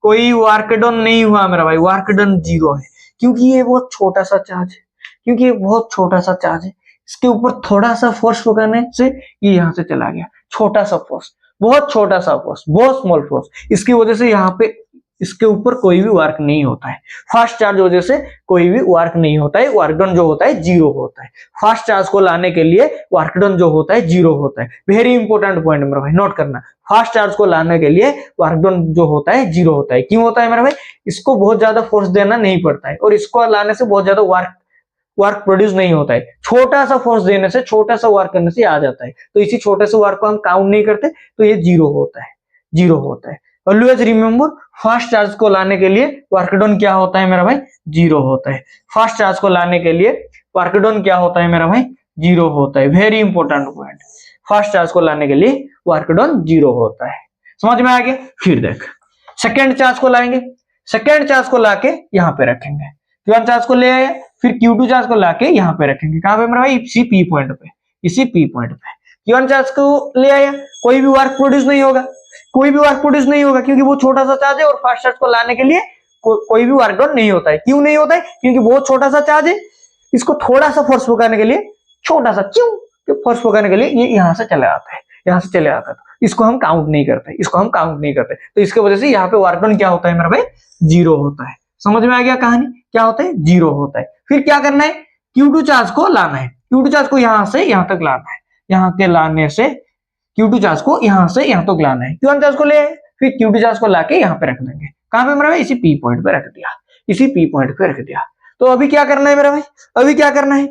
कोई वर्क डन नहीं हुआ मेरा भाई, वर्क डन जीरो है, क्योंकि ये बहुत छोटा सा चार्ज है, क्योंकि ये बहुत छोटा सा चार्ज है। इसके ऊपर थोड़ा सा फोर्स करने से ये यहां से चला गया, छोटा सा फोर्स, बहुत छोटा सा फोर्स, बहुत स्मॉल फोर्स, इसकी वजह से यहाँ पे इसके ऊपर कोई भी वर्क नहीं होता है। फास्ट चार्ज वजह से कोई भी वर्क नहीं होता है, वर्क डन जो होता है जीरो होता है। फास्ट चार्ज को लाने के लिए वर्क डन जो होता है जीरो होता है। वेरी इंपॉर्टेंट पॉइंट मेरा भाई, नोट करना। फास्ट चार्ज को लाने के लिए वर्क डन जो होता है जीरो होता है। क्यों होता है मेरा भाई? इसको बहुत ज्यादा फोर्स देना नहीं पड़ता है और इसको लाने से बहुत ज्यादा वर्क प्रोड्यूस नहीं होता है। छोटा सा फोर्स देने से, छोटा सा वर्क करने से आ जाता है। तो इसी छोटे से वर्क को हम काउंट नहीं करते, तो ये जीरो होता है, जीरो होता है। ऑलवेज रिमेंबर, फास्ट चार्ज को लाने के लिए वर्क डन क्या होता है मेरा भाई? जीरो होता है। फास्ट चार्ज को लाने के लिए वर्क डन क्या होता है मेरा भाई? जीरो होता है। Very important point, fast charge को लाने के लिए वर्क डन जीरो होता है। समझ में आ गया? फिर देख सेकेंड चार्ज को लाएंगे, सेकेंड चार्ज को लाके यहां पे रखेंगे। Q1 चार्ज को ले आए, फिर Q2 चार्ज को लाके यहां पे रखेंगे। कहां पे मेरा भाई? इसी P पॉइंट पे, इसी P पॉइंट पे। Q1 चार्ज को ले आया, कोई भी वर्क प्रोड्यूस नहीं होगा, कोई भी वर्क प्रोड्यूस नहीं होगा, क्योंकि वो छोटा सा चार्ज है और फास्ट चार्ज को लाने के लिए कोई भी वर्क डन नहीं होता है। क्यों नहीं होता है? क्योंकि बहुत छोटा सा चार्ज है, इसको थोड़ा सा फोर्स पकड़ने के लिए, छोटा सा क्यों फोर्स पकड़ने के लिए ये यहां से चले आता है, यहां से चले आता है। इसको हम काउंट नहीं करते, इसको हम काउंट नहीं करते। तो इसकी वजह से यहाँ पे वर्क डन क्या होता है मेरा भाई? जीरो होता है। समझ में आ गया कहानी? क्या होता है? जीरो होता है। फिर क्या करना है? Q2 चार्ज को लाना है, Q2 चार्ज को यहां से यहां तक लाना है, यहां के लाने से Q2 चार्ज को यहां से यहां तक लाना है। Q1 चार्ज को ले, फिर Q2 चार्ज को लाके यहां पे रख देंगे। कहां पे मेरा भाई? इसी P पॉइंट पे रख दिया, इसी P पॉइंट पे रख दिया। तो अभी क्या करना है मेरा भाई? अभी क्या करना है?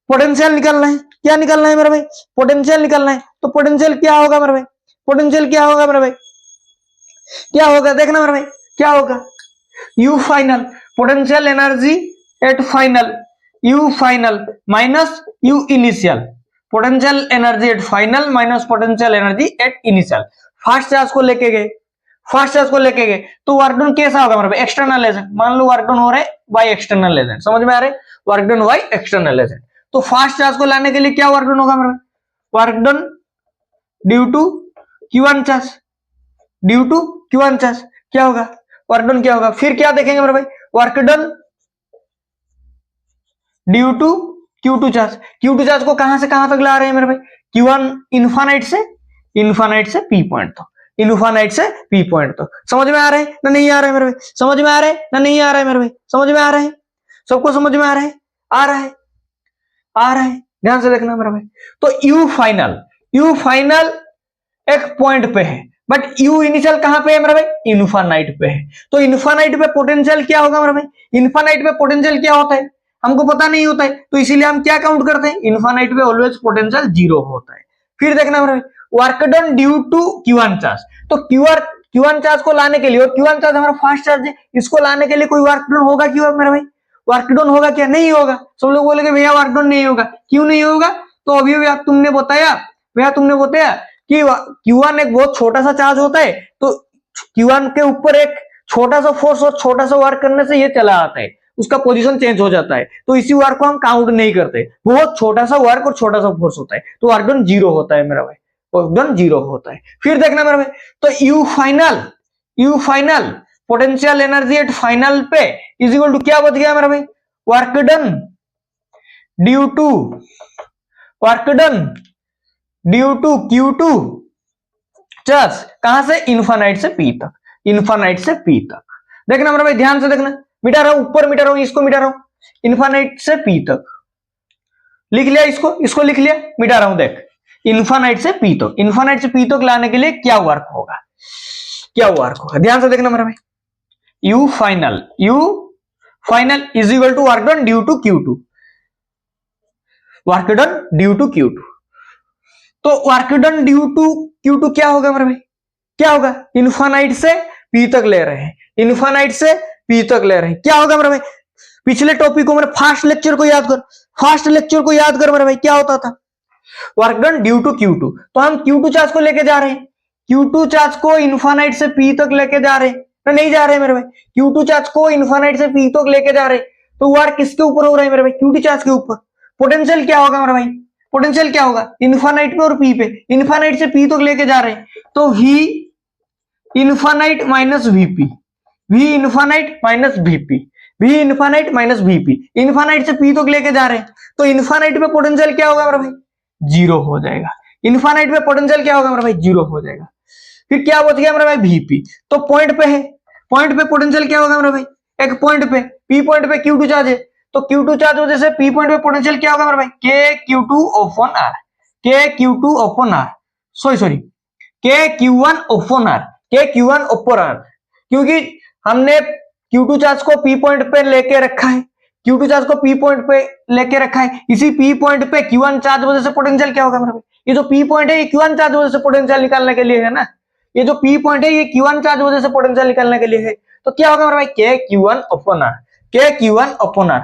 पोटेंशियल निकालना है। क्या निकालना है मेरा भाई? पोटेंशियल निकालना है। तो पोटेंशियल क्या होगा मेरा भाई? पोटेंशियल क्या होगा मेरा भाई? क्या होगा? देखना मेरा भाई, क्या होगा? U final, potential energy at final, U final minus U initial, potential energy at final minus potential energy at initial. Fast charge को लेके गए, फास्ट चार्ज को लेके गए, तो वर्क डन कैसा होगा मेरे भाई? एक्सटर्नल एजेंट, मान लो वर्क डन हो रहा है बाय एक्सटर्नल एजेंट। समझ में आ रहा है? Work done by external agent. तो फास्ट चार्ज को लाने के लिए क्या वर्क डन होगा मेरे भाई? Work done due to Q1 charge, due to Q1 charge क्या होगा? वर्क डन क्या होगा? फिर क्या देखेंगे मेरे भाई? Work done due to Q2 charge. Q2 charge को कहां से कहां तक ला रहे हैं मेरे भाई? Q1 इन्फानाइट से P पॉइंट तक, इन्फानाइट से पी पॉइंट तक। समझ में आ रहा है ना नहीं आ रहा है मेरे भाई? समझ में आ रहा है ना नहीं आ रहा है मेरे भाई? समझ में आ रहा है? सबको समझ में आ रहा है? आ रहा है? आ रहा है? ध्यान से देखना मेरा भाई। तो यू फाइनल एक पॉइंट पे है, बट यू इनिशियल कहां पे है मेरा भाई? इन्फानाइट पे है। तो इन्फानाइट पे पोटेंशियल क्या होगा मेरा भाई? इन्फानाइट पे पोटेंशियल क्या होता है हमको पता नहीं होता है, तो इसीलिए हम क्या काउंट करते हैं? इन्फानाइट पे ऑलवेज पोटेंशियल 0 होता है। फिर देखना मेरा भाई, work done due to Q1 charge. तो Q1 चार्ज को लाने के लिए, और Q1 चार्ज हमारा फास्ट चार्ज है, इसको लाने के लिए कोई वर्क डन होगा क्यों मेरा भाई? वर्क डन होगा क्या? नहीं होगा। सब लोग बोलेंगे भैया वर्क डन नहीं होगा, क्यों नहीं होगा? तो अभी तुमने बताया भैया, तुमने बताया कि Q1 एक बहुत छोटा सा चार्ज होता है, तो Q1 के ऊपर एक छोटा सा फोर्स और छोटा सा वर्क करने से ये चला आता है, उसका पोजीशन चेंज हो जाता है, तो इसी वर्क को हम काउंट नहीं करते। बहुत छोटा सा वर्क और छोटा सा फोर्स होता है, तो वर्क डन 0 होता है मेरा भाई, वर्क डन 0 होता है। फिर देखना मेरा भाई, तो U final potential energy at final पे इज इक्वल टू क्या बच गया मेरा भाई? Work done due to Q2 charge, कहां से? इन्फानाइट से P तक, इन्फानाइट से P तक। देखना मेरा भाई, ध्यान से देखना, मिटा रहा हूं, ऊपर मिटा रहा हूं, इसको मिटा रहा हूं, इन्फानाइट से P तक लिख लिया, इसको लिख लिया, मिटा रहा हूं, देख, इन्फानाइट से P तक, इन्फानाइट से P तक लाने के लिए क्या वर्क होगा, ध्यान से देखना मेरा भाई। U final is equal to work done due to Q2, work done due to Q2। तो work done due to Q2 क्या होगा मेरे भाई? क्या होगा? इन्फानाइट से P तक ले रहे हैं, इन्फानाइट से P तक ले रहे हैं, क्या होगा मेरे भाई? पिछले टॉपिक को मेरे फास्ट लेक्चर को याद कर मेरे भाई, क्या होता था? Work done due to Q2। तो हम Q2 चार्ज को लेके जा रहे हैं, Q2 चार्ज को इन्फानाइट से P तक लेके जा रहे हैं, नहीं जा रहे हैं मेरे भाई? Q2 चार्ज को इन्फानाइट से P तक लेके जा रहे हैं, तो वर्क किसके ऊपर हो रहा है मेरे भाई? Q2 चार्ज के ऊपर। पोटेंशियल क्या होगा मेरा भाई? पोटेंशियल क्या होगा? इन्फानाइट पे और P पे, इन्फानाइट से P तक लेके जा रहे हैं, तो V infinite minus Vp, V infinite minus Vp, V infinite minus Vp, infinite से P तक लेके जा रहे हैं, तो इन्फानाइट पे पोटेंशियल क्या होगा मेरा भाई? 0 हो जाएगा। इन्फानाइट पे पोटेंशियल क्या होगा मेरा भाई? 0 हो जाएगा। फिर क्या बच गया मेरा भाई? Vp। तो पॉइंट पे है, पॉइंट पे पोटेंशियल क्या होगा मेरा भाई? एक पॉइंट पे, P पॉइंट पे Q2 चार्ज है, तो Q2 चार्ज वजह से P पॉइंट पे पोटेंशियल क्या होगा मेरा भाई? KQ2 upon R, KQ2 upon R, sorry KQ1 upon R, KQ1 upon R, क्योंकि हमने Q2 चार्ज को P पॉइंट पे लेके रखा है, Q2 चार्ज को P पॉइंट पे लेके रखा है, इसी P पॉइंट पे Q1 चार्ज वजह से पोटेंशियल क्या होगा मेरा भाई? ये जो P पॉइंट है ये Q1 चार्ज वजह से पोटेंशियल निकालने के लिए है ना, ये जो P पॉइंट है ये Q1 चार्ज वजह से पोटेंशियल निकालने के लिए है, तो क्या होगा मेरा भाई? KQ1 upon R, KQ1 upon R।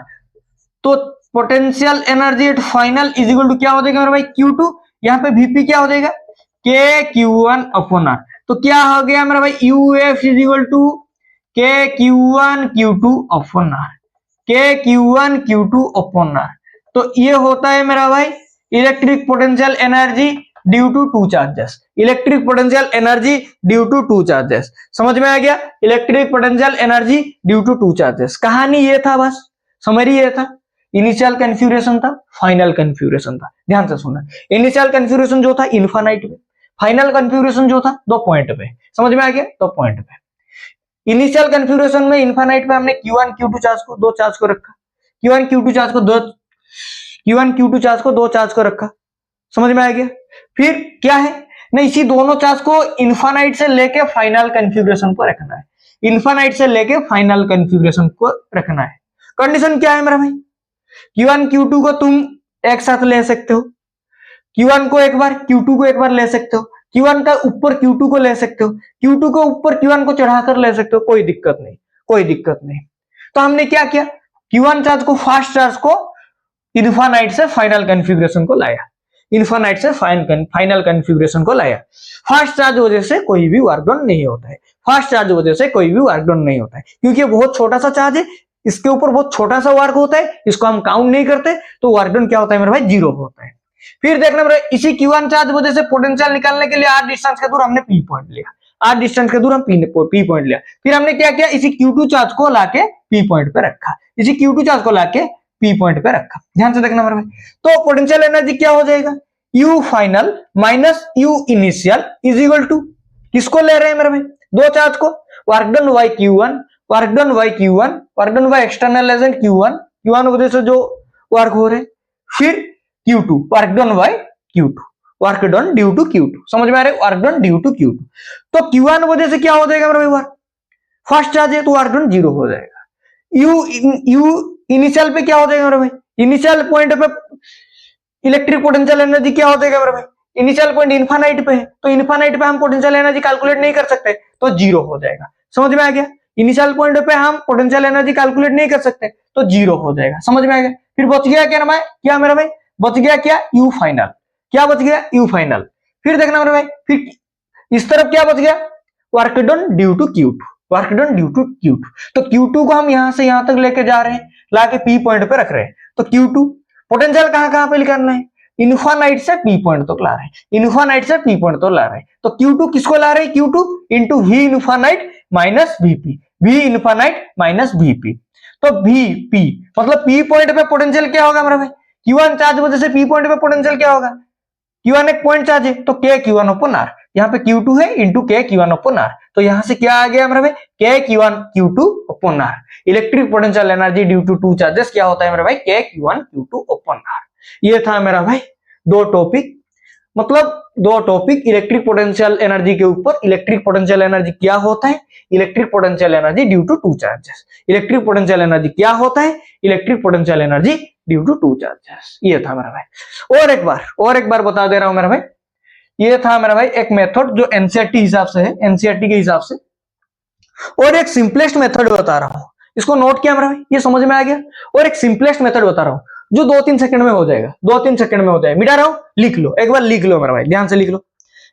तो potential energy at final is equal to क्या हो जाएगा मेरा भाई? Q2, यहाँ पे Vp क्या हो जाएगा? KQ1 upon R। तो क्या हो गया मेरा भाई? UF is equal to KQ1 Q2 upon R, KQ1 Q2 upon R। तो ये होता है मेरा भाई electric potential energy due to 2 charges, electric potential energy due to 2 charges. समझ में आ गया? Electric potential energy due to 2 charges. कहानी ये था, बस समरी ये था। इनिशियल कन्फ्यूरेशन था, फाइनल कन्फ्यूरेशन था। ध्यान से सुनना, इनिशियल कन्फ्यूरेशन जो था इन्फानाइट पे, फाइनल कन्फ्यूरेशन जो था 2 पॉइंट पे। समझ में आ गया? 2 पॉइंट पे। इनिशियल कन्फ्यूरेशन में इन्फानाइट पे हमने Q1 Q2 चार्ज को 2 चार्ज को रखा, Q1 Q2 चार्ज को 2 चार्ज को रखा। समझ में आ गया? फिर क्या है ना, इसी दोनों चार्ज को इन्फानाइट से लेके फाइनल कन्फ्यूरेशन को रखना है, इन्फानाइट से लेके फाइनल कन्फ्यूरेशन को रखना है। कंडीशन क्या है मेरा भाई? Q1 Q2 को तुम एक साथ ले सकते हो, Q1 को एक बार, Q2 को एक बार ले सकते हो, Q1 का ऊपर Q2 को ले सकते हो, Q2 को ऊपर Q1 को चढ़ाकर ले सकते हो, कोई दिक्कत नहीं, कोई दिक्कत नहीं। तो हमने क्या किया? Q1 चार्ज को, फास्ट चार्ज को इन्फानाइट से फाइनल कन्फिग्रेशन को लाया, इन्फानाइट से फाइनल कन्फिग्रेशन को लाया। फास्ट चार्ज वजह से कोई भी वर्क डन नहीं होता है, फास्ट चार्ज वजह से कोई भी वर्क डन नहीं होता है, क्योंकि बहुत छोटा सा चार्ज है, इसके ऊपर बहुत छोटा सा वर्क होता है, इसको हम काउंट नहीं करते, तो वर्क डन क्या होता है मेरे भाई? 0 होता है। फिर देखना मेरे, इसी Q1 चार्ज वजह से पोटेंशियल निकालने के लिए r डिस्टेंस के दूर हमने P पॉइंट लिया, r डिस्टेंस के दूर हम P पॉइंट लिया। फिर हमने क्या किया? इसी Q2 चार्ज को लाके P पॉइंट पे रखा, इसी Q2 चार्ज को लाके P पॉइंट पे रखा। ध्यान से देखना मेरे भाई, तो पोटेंशियल एनर्जी क्या हो जाएगा? U final minus U initial is equal to किसको ले रहे हैं मेरे भाई, दो चार्ज को, work done by Q1, work done by Q1, work done by external agent Q1, Q1 वजह से जो वर्क हो रहे, फिर Q2 work done by Q2, work done due to Q2, समझ में आ रहा है, work done due to Q2। तो Q1 वजह से क्या हो जाएगा मेरे भाई, वर्क फर्स्ट चार्ज है तो वर्क डन 0 हो जाएगा। यू इनिशियल पे क्या हो जाएगा मेरे भाई, इनिशियल पॉइंट पे इलेक्ट्रिक पोटेंशियल एनर्जी क्या हो जाएगा मेरे भाई, इनिशियल पॉइंट इनफाइनाइट पे है, तो इनफाइनाइट पे हम पोटेंशियल एनर्जी कैलकुलेट नहीं कर सकते, तो 0 हो जाएगा। समझ में आ गया, इनिशियल पॉइंट पे हम पोटेंशियल एनर्जी कैलकुलेट नहीं कर सकते, तो 0 हो जाएगा। समझ में आ गया। फिर बच गया क्या ना, क्या मेरा भाई, बच गया क्या, यू फाइनल। क्या बच गया, यू फाइनल। फिर देखना मेरे भाई, फिर इस तरफ क्या बच गया, work done due to Q2, work done due to Q2। तो Q2 को हम यहां से यहां तक लेके जा रहे हैं, लाके P पॉइंट पे रख रहे हैं, तो Q2 पोटेंशियल कहां कहां पे निकालना है, इन्फानाइट से P पॉइंट तक ला रहे हैं, इन्फानाइट से P पॉइंट तक ला रहे हैं। तो Q2 किसको ला रहे हैं, Q2 into V infinite minus Vp, V infinite minus Vp। तो Vp मतलब P पॉइंट पे पोटेंशियल क्या होगा मेरा भाई, Q1 चार्ज वजह से P पॉइंट पे पोटेंशियल क्या होगा, Q1 एक पॉइंट चार्ज है तो K Q1 ओपन R, यहाँ पे Q2 है into K Q1 open R, तो यहां से क्या आ गया मेरे भाई, K Q1 Q2 upon R। Electric potential energy due to two charges क्या होता है मेरे भाई, K Q1 Q2 upon R। ये था मेरा भाई दो टॉपिक, मतलब दो टॉपिक इलेक्ट्रिक पोटेंशियल एनर्जी के ऊपर। इलेक्ट्रिक पोटेंशियल एनर्जी क्या होता है, electric potential energy due to two charges. Electric potential energy क्या होता है, electric potential energy due to two charges. ये था मेरा भाई। और एक बार बता दे रहा हूं मेरा भाई, ये था मेरा भाई एक मेथड जो एनसीईआरटी हिसाब से है, एनसीईआरटी के हिसाब से, और एक सिंपलेस्ट मेथड बता रहा हूं, इसको नोट किया मेरा भाई, ये समझ में आ गया। और एक सिंपलेस्ट मेथड बता रहा हूं जो 2-3 सेकंड में हो जाएगा, 2-3 सेकंड में हो जाएगा। मिटा रहा हूं, लिख लो, एक बार लिख लो मेरा भाई, ध्यान से लिख लो,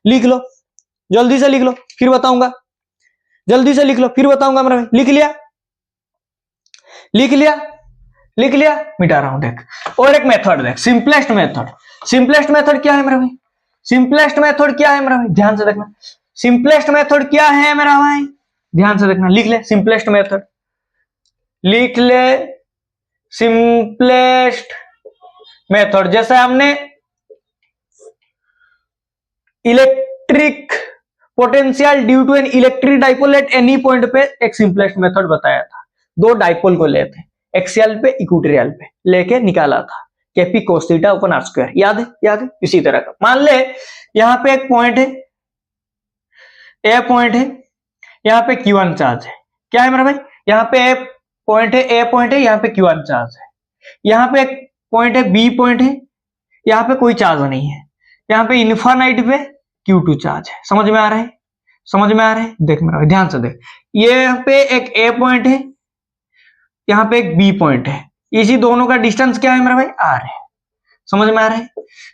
लिख लो, जल्दी से लिख लो, फिर बताऊंगा, जल्दी से लिख लो फिर बताऊंगा मेरा भाई। लिख लिया, लिख लिया, लिख लिया, मिटा रहा हूं देख। और एक मेथड देख, सिंपलेस्ट मेथड। सिंपलेस्ट मेथड क्या है मेरा भाई, सिंपलेस्ट मेथड क्या है मेरा भाई, ध्यान से देखना। सिंपलेस्ट मेथड क्या है मेरा भाई, ध्यान से देखना, लिख ले सिंपलेस्ट मेथड, लिख ले सिंपलेस्ट मेथड। जैसे हमने electric potential due to an electric dipole at any point पे एक सिंपलेस्ट मेथड बताया था। दो डाइपोल को लेते एक्सियल पे इक्वेटोरियल पे लेके निकाला था, KP cos theta upon R square. याद है, याद है। इसी तरह का मान ले यहां पे एक पॉइंट है, ए पॉइंट है, यहां पे Q1 चार्ज है। क्या है मेरा भाई, यहां पे ए पॉइंट है, ए पॉइंट है, यहां पे Q1 चार्ज है। यहां पे एक पॉइंट है, बी पॉइंट है, यहां पे कोई चार्ज नहीं है। यहां पे इन्फानाइट पे Q2 चार्ज है। समझ में आ रहा है, समझ में आ रहा है। देख मेरा भाई ध्यान से देख, ये यहाँ पे एक ए पॉइंट है, यहाँ पे एक बी पॉइंट है, इसी दोनों का डिस्टेंस क्या है मेरा भाई, आर है। समझ में आ रहा है,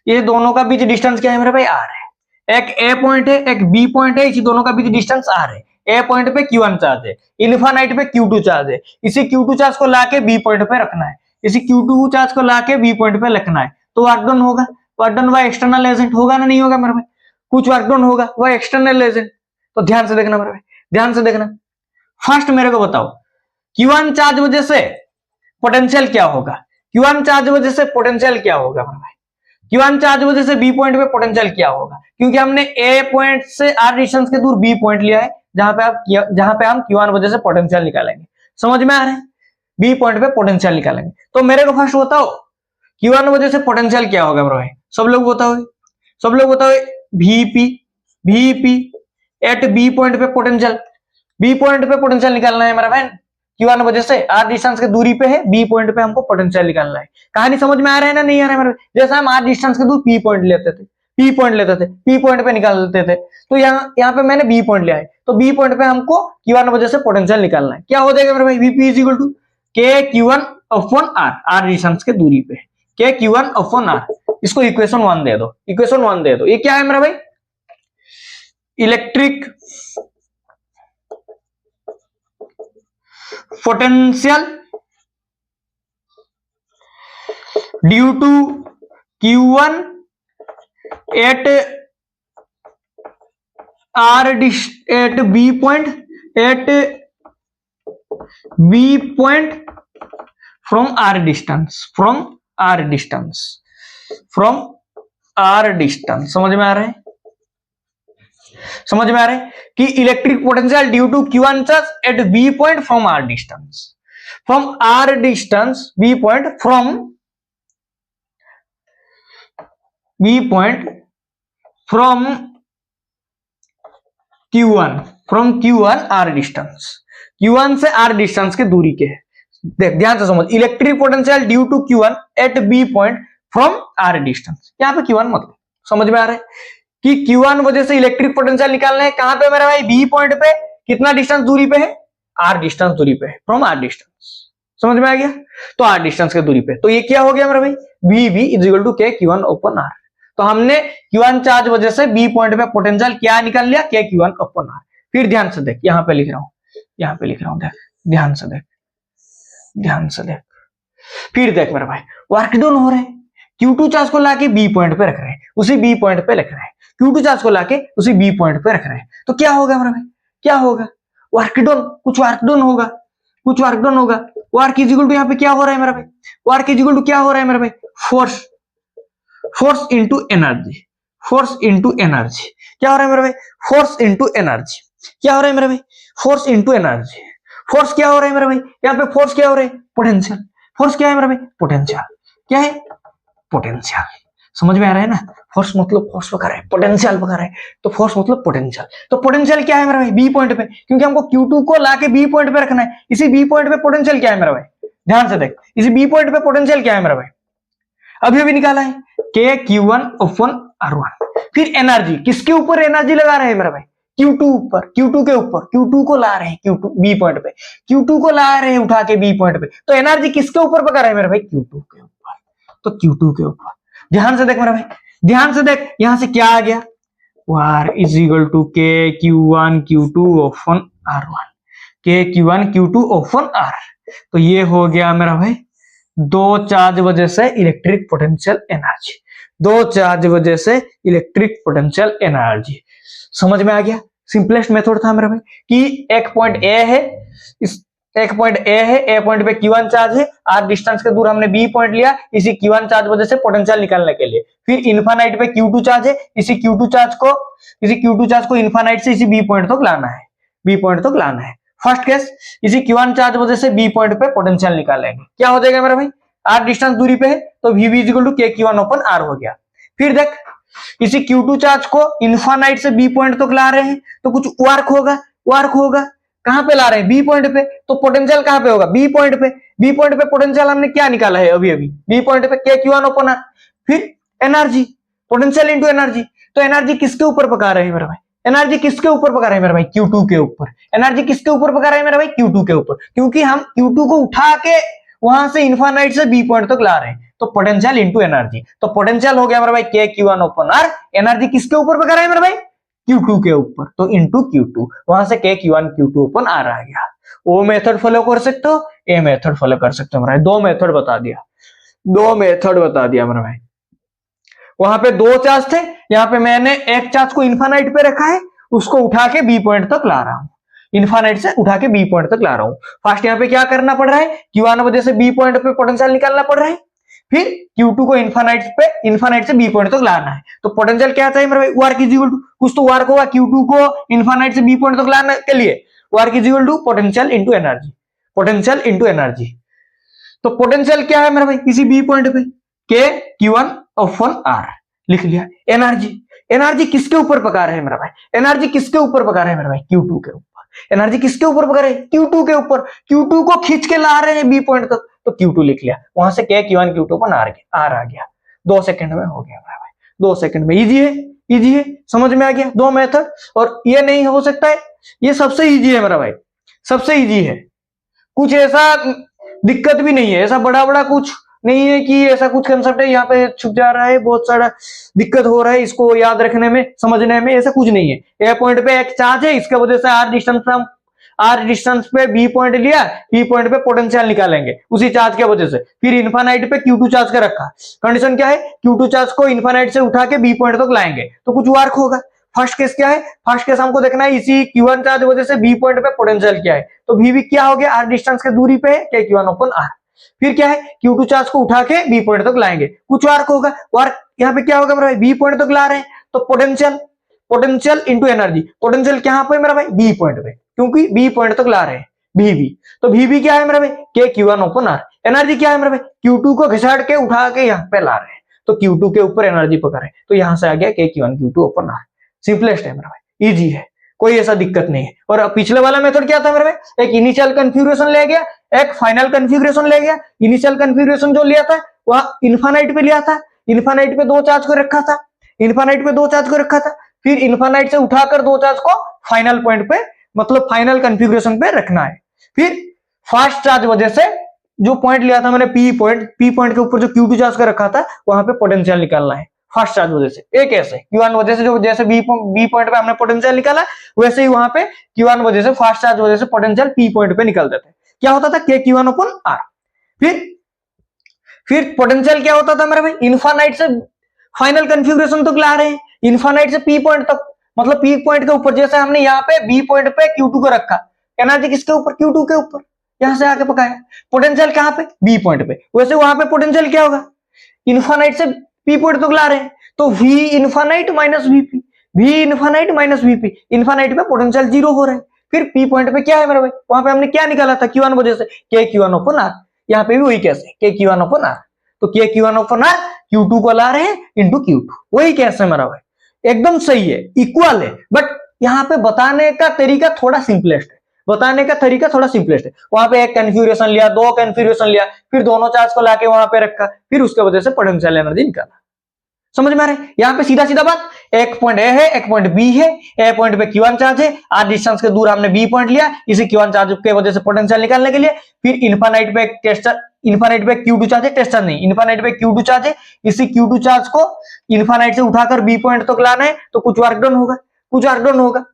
ये दोनों का बीच डिस्टेंस क्या है मेरा भाई, आर है। एक ए पॉइंट है, एक बी पॉइंट है, इसी दोनों का बीच डिस्टेंस आर है। ए पॉइंट पे Q1 चार्ज है, इन्फानाइट पे Q2 चार्ज है। इसी Q2 चार्ज को लाके बी पॉइंट पे रखना है, इसी Q2 चार्ज को लाके बी पॉइंट पे रखना है, तो वर्क डन होगा। Work done by external agent होगा ना, नहीं होगा मेरा भाई, कुछ वर्क डन होगा वह एक्सटर्नल एजेंट। तो ध्यान से देखना मेरा भाई, ध्यान से देखना। फर्स्ट मेरे को बताओ Q1 चार्ज वजह से पोटेंशियल क्या होगा, Q1 चार्ज वजह से पोटेंशियल क्या होगा मेरा भाई, Q1 चार्ज वजह से बी पॉइंट पे पोटेंशियल क्या होगा, क्योंकि हमने ए पॉइंट से आर डिस्टेंस के दूर बी पॉइंट लिया है, जहां पे हम Q1 वजह से पोटेंशियल निकालेंगे। समझ में आ रहा है, बी पॉइंट पे पोटेंशियल निकालेंगे। तो मेरे को फर्स्ट बताओ Q1 वजह से पोटेंशियल क्या होगा मेरा भाई, सब लोग बताओ, सब लोग बताओ। Vp, Vp at B point पे पोटेंशियल, बी पॉइंट पे पोटेंशियल निकालना है मेरा भाई। Q1 वजह से आर डिस्टेंस के दूरी पे है, बी पॉइंट पे हमको पोटेंशियल निकालना है। कहानी समझ में आ रहा है ना, नहीं आ रहा है मेरे, जैसे हम आर डिस्टेंस के दूर पी पॉइंट लेते थे, पी पॉइंट लेते थे, पी पॉइंट पे निकालते थे, तो यहाँ पे मैंने बी पॉइंट लिया है, तो बी पॉइंट पे हमको Q1 वजह से पोटेंशियल निकालना है। क्या हो जाएगा मेरे भाई, Vp is equal to K Q1 upon are, are distance के दूरी पे के Q1 अपॉन आर। इसको इक्वेशन 1 दे दो, इक्वेशन 1 दे दो। ये क्या है मेरा भाई, electric potential due to Q1 at R at B point, at B point from R distance, from R distance, from R distance. समझ में आ रहा है, समझ में आ रहा है कि electric potential due to Q1 charge at B point from R distance, from R distance, B point from Q1 R distance, Q1 से आर डिस्टेंस के दूरी के है। देख ध्यान से समझ, electric potential due to Q1 at B point from R distance, यहाँ पे Q1 मतलब समझ में आ रहा है कि Q1 वजह से इलेक्ट्रिक पोटेंशियल निकालना है, कहां पे मेरा भाई, बी पॉइंट पे, कितना डिस्टेंस दूरी पे है, आर डिस्टेंस दूरी पे है, फ्रॉम आर डिस्टेंस, समझ में आ गया। तो आर डिस्टेंस के दूरी पे, तो ये क्या हो गया मेरा भाई, V V is equal to K Q1 upon are. तो हमने Q1 चार्ज वजह से बी पॉइंट पे पोटेंशियल क्या निकाल लिया, के Q1 ओपन आर। फिर ध्यान से देख, यहां पे लिख रहा हूं, यहां पे लिख रहा हूं, देख ध्यान से देख, ध्यान से देख, फिर देख मेरा भाई, वर्क डन हो रहा है, Q2 चार्ज को लाके बी पॉइंट पे रख रहे हैं, उसी बी पॉइंट पे रख रहे हैं, Q2 चार्ज को लाके उसी बी पॉइंट पे रख रहे हैं, तो क्या होगा मेरा भाई, क्या होगा, वर्क डन, कुछ वर्क डन होगा, कुछ वर्क डन होगा। वर्क इज इक्वल टू यहाँ पे क्या हो रहा है मेरा भाई, वर्क इज इक्वल टू क्या हो रहा है मेरा भाई, force, force into energy, force into energy, क्या हो रहा है मेरा भाई, फोर्स इंटू एनर्जी, क्या हो रहा है मेरा भाई, फोर्स इंटू एनर्जी। फोर्स क्या हो रहा है मेरा भाई, यहाँ पे फोर्स क्या हो रहा है, पोटेंशियल, फोर्स क्या है मेरा भाई, पोटेंशियल, क्या है, पोटेंशियल, समझ में आ रहा है ना, फोर्स मतलब फोर्स वगैरह है, पोटेंशियल वगैरह है, तो फोर्स मतलब पोटेंशियल। तो पोटेंशियल क्या है मेरा भाई, बी पॉइंट पे, क्योंकि हमको Q2 को लाके बी पॉइंट पे रखना है, इसी बी पॉइंट पे पोटेंशियल क्या है मेरा भाई, ध्यान से देख, इसी बी पॉइंट पे पोटेंशियल क्या है मेरा भाई, अभी अभी निकाला है, के Q1 ओपन R1। फिर एनर्जी, किसके ऊपर एनर्जी लगा रहे हैं मेरा भाई, Q2 ऊपर, Q2 के ऊपर, Q2 को ला रहे हैं, Q2 बी पॉइंट पे, Q2 को ला रहे हैं उठा के बी पॉइंट पे, तो एनर्जी किसके ऊपर पकड़ रहा है मेरा भाई, Q2 के ऊपर, तो Q2 के ऊपर। ध्यान से देख मेरा भाई, ध्यान से देख, यहां से क्या आ गया, वार is equal to K Q1 Q2 open R1, के Q1 Q2 ओपन R। तो ये हो गया मेरा भाई दो चार्ज वजह से इलेक्ट्रिक पोटेंशियल एनर्जी, दो चार्ज वजह से इलेक्ट्रिक पोटेंशियल एनर्जी, समझ में आ गया। सिंपलेस्ट मेथड था मेरा भाई कि एक पॉइंट ए है, इस एक पॉइंट ए है, ए पॉइंट पे Q1 चार्ज है, आर डिस्टेंस के दूर हमने बी पॉइंट लिया, इसी Q1 चार्ज वजह से पोटेंशियल निकालने के लिए। फिर इन्फानाइट पे Q2 चार्ज है, इसी Q2 चार्ज को इन्फानाइट से इसी बी पॉइंट तक लाना है, बी पॉइंट तक लाना है। फर्स्ट केस, इसी Q1 चार्ज वजह से बी पॉइंट पे पोटेंशियल निकालेंगे, क्या हो जाएगा मेरा भाई, आर डिस्टेंस दूरी पे है, तो we is equal to K Q1 upon are हो गया। फिर देख, इसी Q2 चार्ज को इन्फानाइट से बी पॉइंट तक ला रहे हैं, तो कुछ वर्क होगा, वर्क होगा, कहां पे ला रहे हैं, बी पॉइंट पे, तो पोटेंशियल कहां पे होगा, बी पॉइंट पे, बी पॉइंट पे पोटेंशियल हमने क्या निकाला है अभी अभी, बी पॉइंट पे के Q1 ओपन आर। फिर एनर्जी, पोटेंशियल इंटू एनर्जी, तो एनर्जी किसके ऊपर पका रहे हैं मेरा भाई, एनर्जी किसके ऊपर पका रहे हैं मेरा भाई, Q2 के ऊपर। एनर्जी किसके ऊपर पका रहे हैं मेरा भाई, Q2 के ऊपर, क्योंकि हम Q2 को उठा के वहां से इन्फानाइट से बी पॉइंट तक ला रहे हैं, तो पोटेंशियल इंटू एनर्जी, तो पोटेंशियल हो गया मेरा भाई के Q1 ओपन आर, एनर्जी किसके ऊपर पका रहे हैं मेरा भाई, Q2 के ऊपर, तो इंटू Q2, वहां से के Q1 Q2 ओपन आर आ गया। वो मेथड फॉलो कर सकते हो, ये मेथड फॉलो कर सकते हो मेरा, दो मेथड बता दिया, दो मेथड बता दिया मेरा भाई। वहां पे दो चार्ज थे, यहाँ पे मैंने एक चार्ज को इन्फानाइट पे रखा है, उसको उठा के बी पॉइंट तक ला रहा हूं, इन्फानाइट से उठा के बी पॉइंट तक ला रहा हूं। फर्स्ट यहाँ पे क्या करना पड़ रहा है, Q1 वजह से बी पॉइंट पे पोटेंशियल निकालना पड़ रहा है, फिर Q2 को इन्फानाइट से बी पॉइंट तक लाना है, तो पोटेंशियल क्या चाहिए मेरे भाई, वर्क इज इक्वल टू, कुछ तो वर्क होगा Q2 को इन्फानाइट से बी पॉइंट तक लाने के लिए, work is equal to potential into energy, potential into energy. तो पोटेंशियल क्या है मेरा भाई, किसी बी पॉइंट पे के Q1 ओपन आर लिख लिया। एनर्जी, एनर्जी किसके ऊपर पका रहे हैं मेरा भाई, एनर्जी किसके ऊपर पका रहे हैं मेरा भाई, Q2 के ऊपर। एनर्जी किसके ऊपर पका रहे हैं, Q2 के ऊपर, Q2 को खींच के ला रहे हैं बी पॉइंट तक, तो Q2 लिख लिया, वहां से के Q1 Q2 पर आर आ गया, 2 सेकंड में हो गया मेरा भाई, 2 सेकंड में। इजी है, इजी है, समझ में आ गया दो मेथड। और ये नहीं हो सकता है, ये सबसे इजी है मेरा भाई, सबसे इजी है, कुछ ऐसा दिक्कत भी नहीं है, ऐसा बड़ा बड़ा कुछ नहीं है कि ऐसा कुछ कंसेप्ट है यहाँ पे छुप जा रहा है, बहुत सारा दिक्कत हो रहा है इसको याद रखने में, समझने में, ऐसा कुछ नहीं है। ए पॉइंट पे एक चार्ज है, इसके वजह से आर डिस्टेंस पे बी पॉइंट लिया, बी पॉइंट पे पोटेंशियल निकालेंगे उसी चार्ज के वजह से। फिर इन्फानाइट पे Q2 चार्ज का रखा, कंडीशन क्या है, Q2 चार्ज को इन्फानाइट से उठा के बी पॉइंट तक लाएंगे, तो कुछ वर्क होगा। फर्स्ट केस क्या है, फर्स्ट केस हमको देखना है इसी Q1 चार्ज वजह से बी पॉइंट पे पोटेंशियल क्या है, तो वी क्या हो गया, आर डिस्टेंस के दूरी पे है के Q1 ओपन आर। फिर क्या है, Q2 चार्ज को उठा के बी पॉइंट तक लाएंगे, कुछ वर्क होगा, वर्क यहाँ पे क्या होगा मेरा भाई, बी पॉइंट तक ला रहे हैं, तो potential potential into energy. Potential कहां पे मेरा भाई, बी पॉइंट पे, क्योंकि बी पॉइंट तक ला रहे हैं वीबी, तो वीबी क्या है मेरा भाई, के Q1 ओपन आर। एनर्जी क्या है मेरा भाई, Q2 को घिसाड़ के उठा के यहाँ पे ला रहे हैं, तो Q2 के ऊपर एनर्जी पकड़ रहे हैं, तो यहां से आ गया के Q1 Q2 open are. Simplest है मेरा भाई, इजी है, कोई ऐसा दिक्कत नहीं है। और पिछले वाला मेथड क्या था मेरे भाई, एक इनिशियल कन्फिगरेशन ले गया, एक फाइनल कन्फिगरेशन ले गया। इनिशियल कन्फिगरेशन जो लिया था वह इन्फानाइट पे लिया था, इन्फानाइट पे 2 चार्ज को रखा था, इन्फानाइट पे 2 चार्ज को रखा था, फिर इन्फानाइट से उठाकर 2 चार्ज को फाइनल पॉइंट पे, मतलब फाइनल कन्फिगरेशन पे रखना है। फिर फास्ट चार्ज वजह से जो पॉइंट लिया था मैंने पी पॉइंट के ऊपर जो Q2 चार्ज का रखा था वहां पे पोटेंशियल निकालना है फास्ट चार्ज वजह से। एक ऐसे Q1 वजह से, जो जैसे बी पॉइंट पे हमने पोटेंशियल निकाला वैसे ही वहां पे Q1 वजह से, फास्ट चार्ज वजह से पोटेंशियल पी पॉइंट पे निकल देते। क्या होता था, के Q1 ओपन आर। फिर पोटेंशियल क्या होता था मेरा भाई, इन्फानाइट से फाइनल कन्फिगरेशन तक ला रहे हैं, इन्फानाइट से पी पॉइंट तक, मतलब पी पॉइंट के ऊपर, जैसे हमने यहाँ पे बी पॉइंट पे Q2 को रखा, एनर्जी किसके ऊपर, Q2 के ऊपर, यहां से आके पकाया। पोटेंशियल कहां पे, बी पॉइंट पे, वैसे वहां पे पोटेंशियल क्या होगा, इन्फानाइट से पी पॉइंट तक ला रहे हैं, तो V infinite minus VP, V infinite minus VP, infinite पे पोटेंशियल 0 हो रहा है। फिर पी पॉइंट पे क्या है मेरा भाई, वहां पे हमने क्या निकाला था Q1 वजह से, के Q1 ओपन आर। यहाँ पे भी वही कैसे, के Q1 ओपन आर, तो के Q1 ओपन आर Q2 को ला रहे हैं इंटू Q2, वही कैसे मेरा भाई, एकदम सही है, इक्वल है। बट यहाँ पे बताने का तरीका थोड़ा सिंपलेस्ट है, बताने का तरीका थोड़ा सिंपलेस्ट है। वहां पे एक कन्फिगरेशन लिया, 2 कन्फिगरेशन लिया, फिर दोनों चार्ज को लाके वहां पे रखा, फिर उसके वजह से पोटेंशियल एनर्जी निकाला। समझ में आ रहा है, यहाँ पे सीधा सीधा बात, एक पॉइंट ए है, एक पॉइंट बी है, ए पॉइंट पे Q1 चार्ज है, आर डिस्टेंस के दूर हमने बी पॉइंट लिया, इसी Q1 चार्ज के वजह से पोटेंशियल निकालने के लिए। फिर इन्फानाइट पे टेस्टर, इन्फानाइट पे Q2 चार्ज है, टेस्टर नहीं, इन्फानाइट पे Q2 चार्ज है, इसी Q2 चार्ज को इन्फानाइट से उठाकर बी पॉइंट तक लाना है, तो कुछ वर्क डन होगा, कुछ वर्क डन होगा।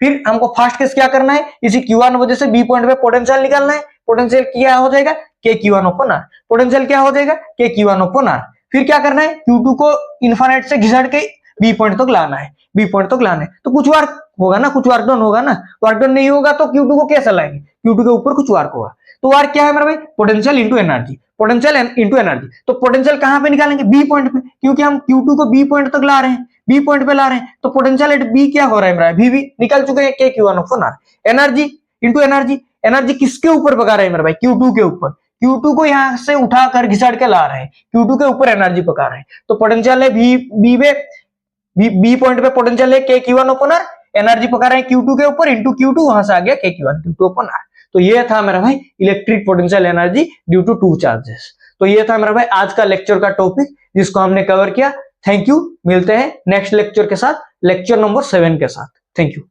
फिर हमको फास्ट केस क्या करना है, इसी Q1 वजह से बी पॉइंट पे पोटेंशियल निकालना है, पोटेंशियल क्या हो जाएगा, के Q1 ओपन आर, पोटेंशियल क्या हो जाएगा, के Q1 ओपन आर। फिर क्या करना है, Q2 को इन्फानाइट से घिसड़ के बी पॉइंट तक लाना है, बी पॉइंट तक लाना है, तो कुछ वर्क होगा ना, कुछ वर्क डन होगा ना। वर्क डन नहीं होगा तो Q2 को कैसे लाएंगे, Q2 के ऊपर कुछ वर्क होगा, तो वर्क क्या है मेरा भाई, potential into energy, potential into energy. तो पोटेंशियल कहां पे निकालेंगे, बी पॉइंट पे, क्योंकि हम Q2 को बी पॉइंट तक ला रहे हैं, बी पॉइंट पे ला रहे हैं, तो पोटेंशियल एट बी क्या हो रहा है मेरा, वीबी निकल चुके हैं, K Q1 upon R. Energy into energy, energy किसके ऊपर पका रहे हैं मेरा भाई, Q2 के ऊपर, Q2 को यहां से उठाकर घिसड़ के ला रहे हैं, Q2 के ऊपर एनर्जी पका रहे हैं, तो पोटेंशियल है बी पॉइंट पे पोटेंशियल है के Q1 ओपन आर, एनर्जी पका रहे हैं Q2 के ऊपर इंटू Q2, वहां से आ गया के Q1 Q2 ओपन आर। तो ये था मेरा भाई electric potential energy due to 2 charges. तो ये था मेरा भाई आज का लेक्चर का टॉपिक जिसको हमने कवर किया। थैंक यू, मिलते हैं नेक्स्ट लेक्चर के साथ, लेक्चर नंबर 7 के साथ। Thank you.